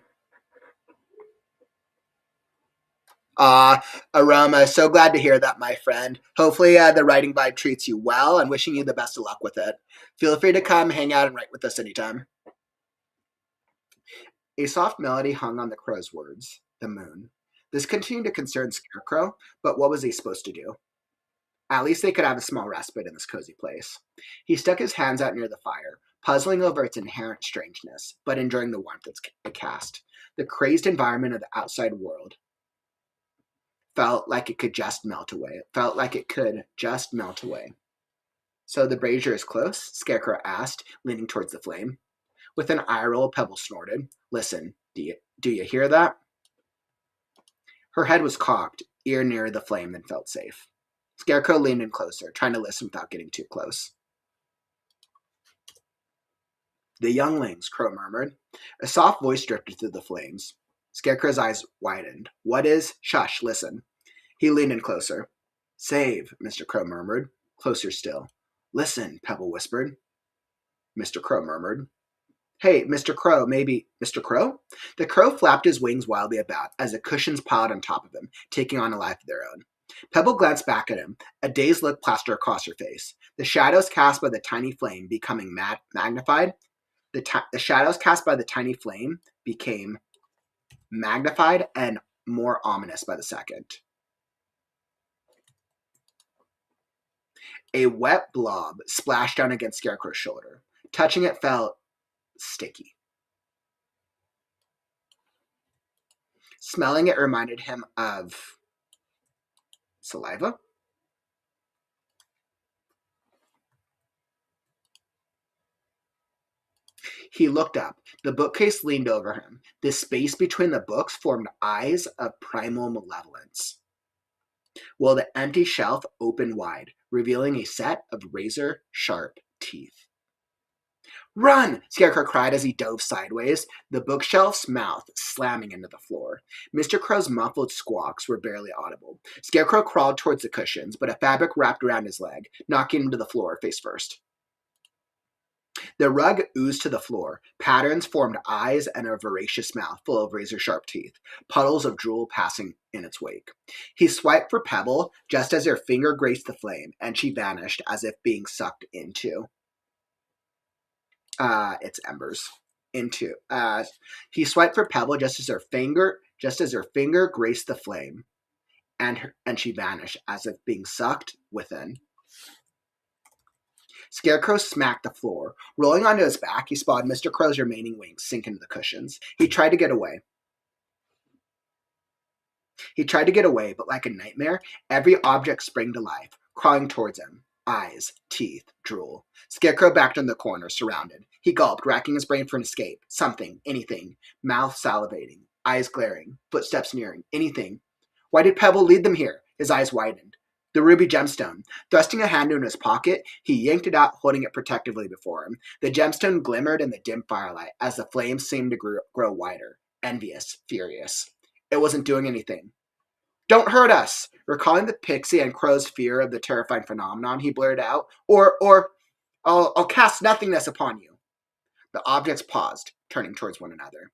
Aroma, so glad to hear that, my friend. Hopefully the writing vibe treats you well, and wishing you the best of luck with it. Feel free to come hang out and write with us anytime. A soft melody hung on the crow's words, the moon. This continued to concern Scarecrow, but what was he supposed to do? At least they could have a small respite in this cozy place. He stuck his hands out near the fire, puzzling over its inherent strangeness, but enjoying the warmth it cast. The crazed environment of the outside world felt like it could just melt away. So the brazier is close? Scarecrow asked, leaning towards the flame. With an eye roll, Pebble snorted. Listen, do you hear that? Her head was cocked, ear nearer the flame than felt safe. Scarecrow leaned in closer, trying to listen without getting too close. The younglings, Crow murmured. A soft voice drifted through the flames. Scarecrow's eyes widened. What is? Shush, listen. He leaned in closer. Save, Mr. Crow murmured. Closer still. Listen, Pebble whispered. Mr. Crow murmured. Hey, Mr. Crow, maybe... Mr. Crow? The crow flapped his wings wildly about as the cushions piled on top of him, taking on a life of their own. Pebble glanced back at him, a dazed look plastered across her face. The shadows cast by the tiny flame becoming magnified. The shadows cast by the tiny flame became magnified and more ominous by the second. A wet blob splashed down against Scarecrow's shoulder. Touching it felt sticky. Smelling it reminded him of saliva. He looked up. The bookcase leaned over him. The space between the books formed eyes of primal malevolence, while the empty shelf opened wide, revealing a set of razor-sharp teeth. Run! Scarecrow cried as he dove sideways, the bookshelf's mouth slamming into the floor. Mr. Crow's muffled squawks were barely audible. Scarecrow crawled towards the cushions, but a fabric wrapped around his leg, knocking him to the floor face first. The rug oozed to the floor. Patterns formed eyes and a voracious mouth full of razor-sharp teeth, puddles of drool passing in its wake. He swiped for Pebble just as her finger grazed the flame, and she vanished as if being sucked into its embers. He swiped for Pebble just as her finger graced the flame, and she vanished as if being sucked within. Scarecrow smacked the floor. Rolling onto his back, he spotted Mr. Crow's remaining wings sink into the cushions. He tried to get away. But like a nightmare, every object sprang to life, crawling towards him. Eyes, teeth, drool. Scarecrow backed in the corner, surrounded. He gulped, racking his brain for an escape. Something, anything. Mouth salivating, eyes glaring, footsteps nearing, anything. Why did Pebble lead them here? His eyes widened. The ruby gemstone. Thrusting a hand into his pocket, he yanked it out, holding it protectively before him. The gemstone glimmered in the dim firelight as the flames seemed to grow wider, envious, furious. It wasn't doing anything. Don't hurt us! Recalling the pixie and crow's fear of the terrifying phenomenon, he blurted out, or I'll cast nothingness upon you. The objects paused, turning towards one another.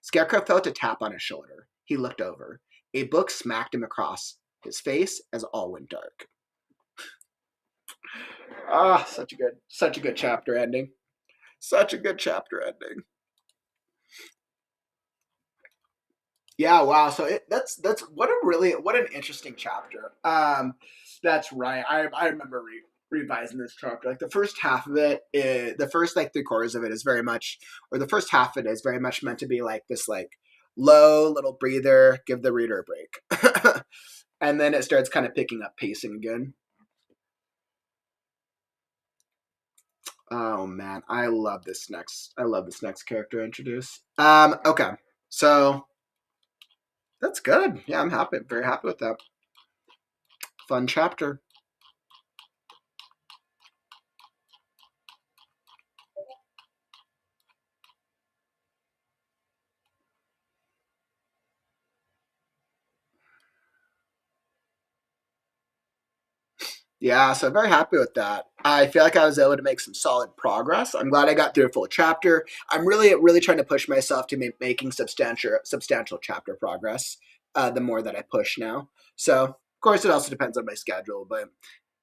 Scarecrow felt a tap on his shoulder. He looked over. A book smacked him across his face as all went dark. Such a good chapter ending. Such a good chapter ending. Yeah, wow. So that's what an interesting chapter. That's right. I remember revising this chapter. Like the first half of it, the first like 3/4 of it is very much, or the first half of it is very much meant to be like this like low little breather, give the reader a break, and then it starts kind of picking up pacing again. Oh man, I love this next character introduce. Okay, so that's good. Yeah, I'm happy. Very happy with that. Fun chapter. Yeah, so I'm very happy with that. I feel like I was able to make some solid progress. I'm glad I got through a full chapter. I'm really trying to push myself to making substantial chapter progress. The more that I push now, so of course it also depends on my schedule. But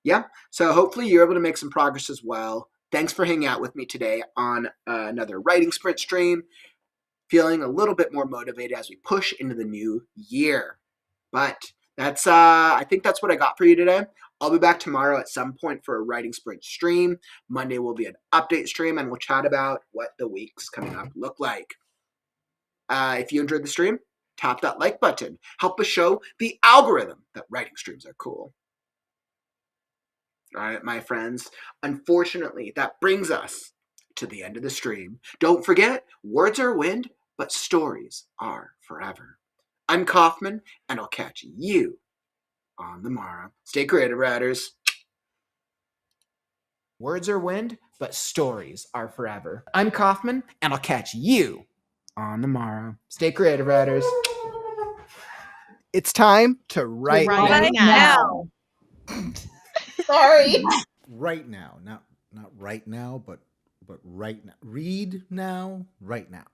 yeah, so hopefully you're able to make some progress as well. Thanks for hanging out with me today on another writing sprint stream. Feeling a little bit more motivated as we push into the new year. But that's I think that's what I got for you today. I'll be back tomorrow at some point for a writing sprint stream. Monday will be an update stream, and we'll chat about what the weeks coming up look like. If you enjoyed the stream, tap that like button. Help us show the algorithm that writing streams are cool. All right, my friends. Unfortunately, that brings us to the end of the stream. Don't forget, words are wind, but stories are forever. I'm Kaufman, and I'll catch you on the morrow. Stay creative, writers. Words are wind, but stories are forever. I'm Kaufman, and I'll catch you on the morrow. Stay creative, writers. It's time to write. Right now. Sorry. Right now, not right now, but right now. Read now, right now.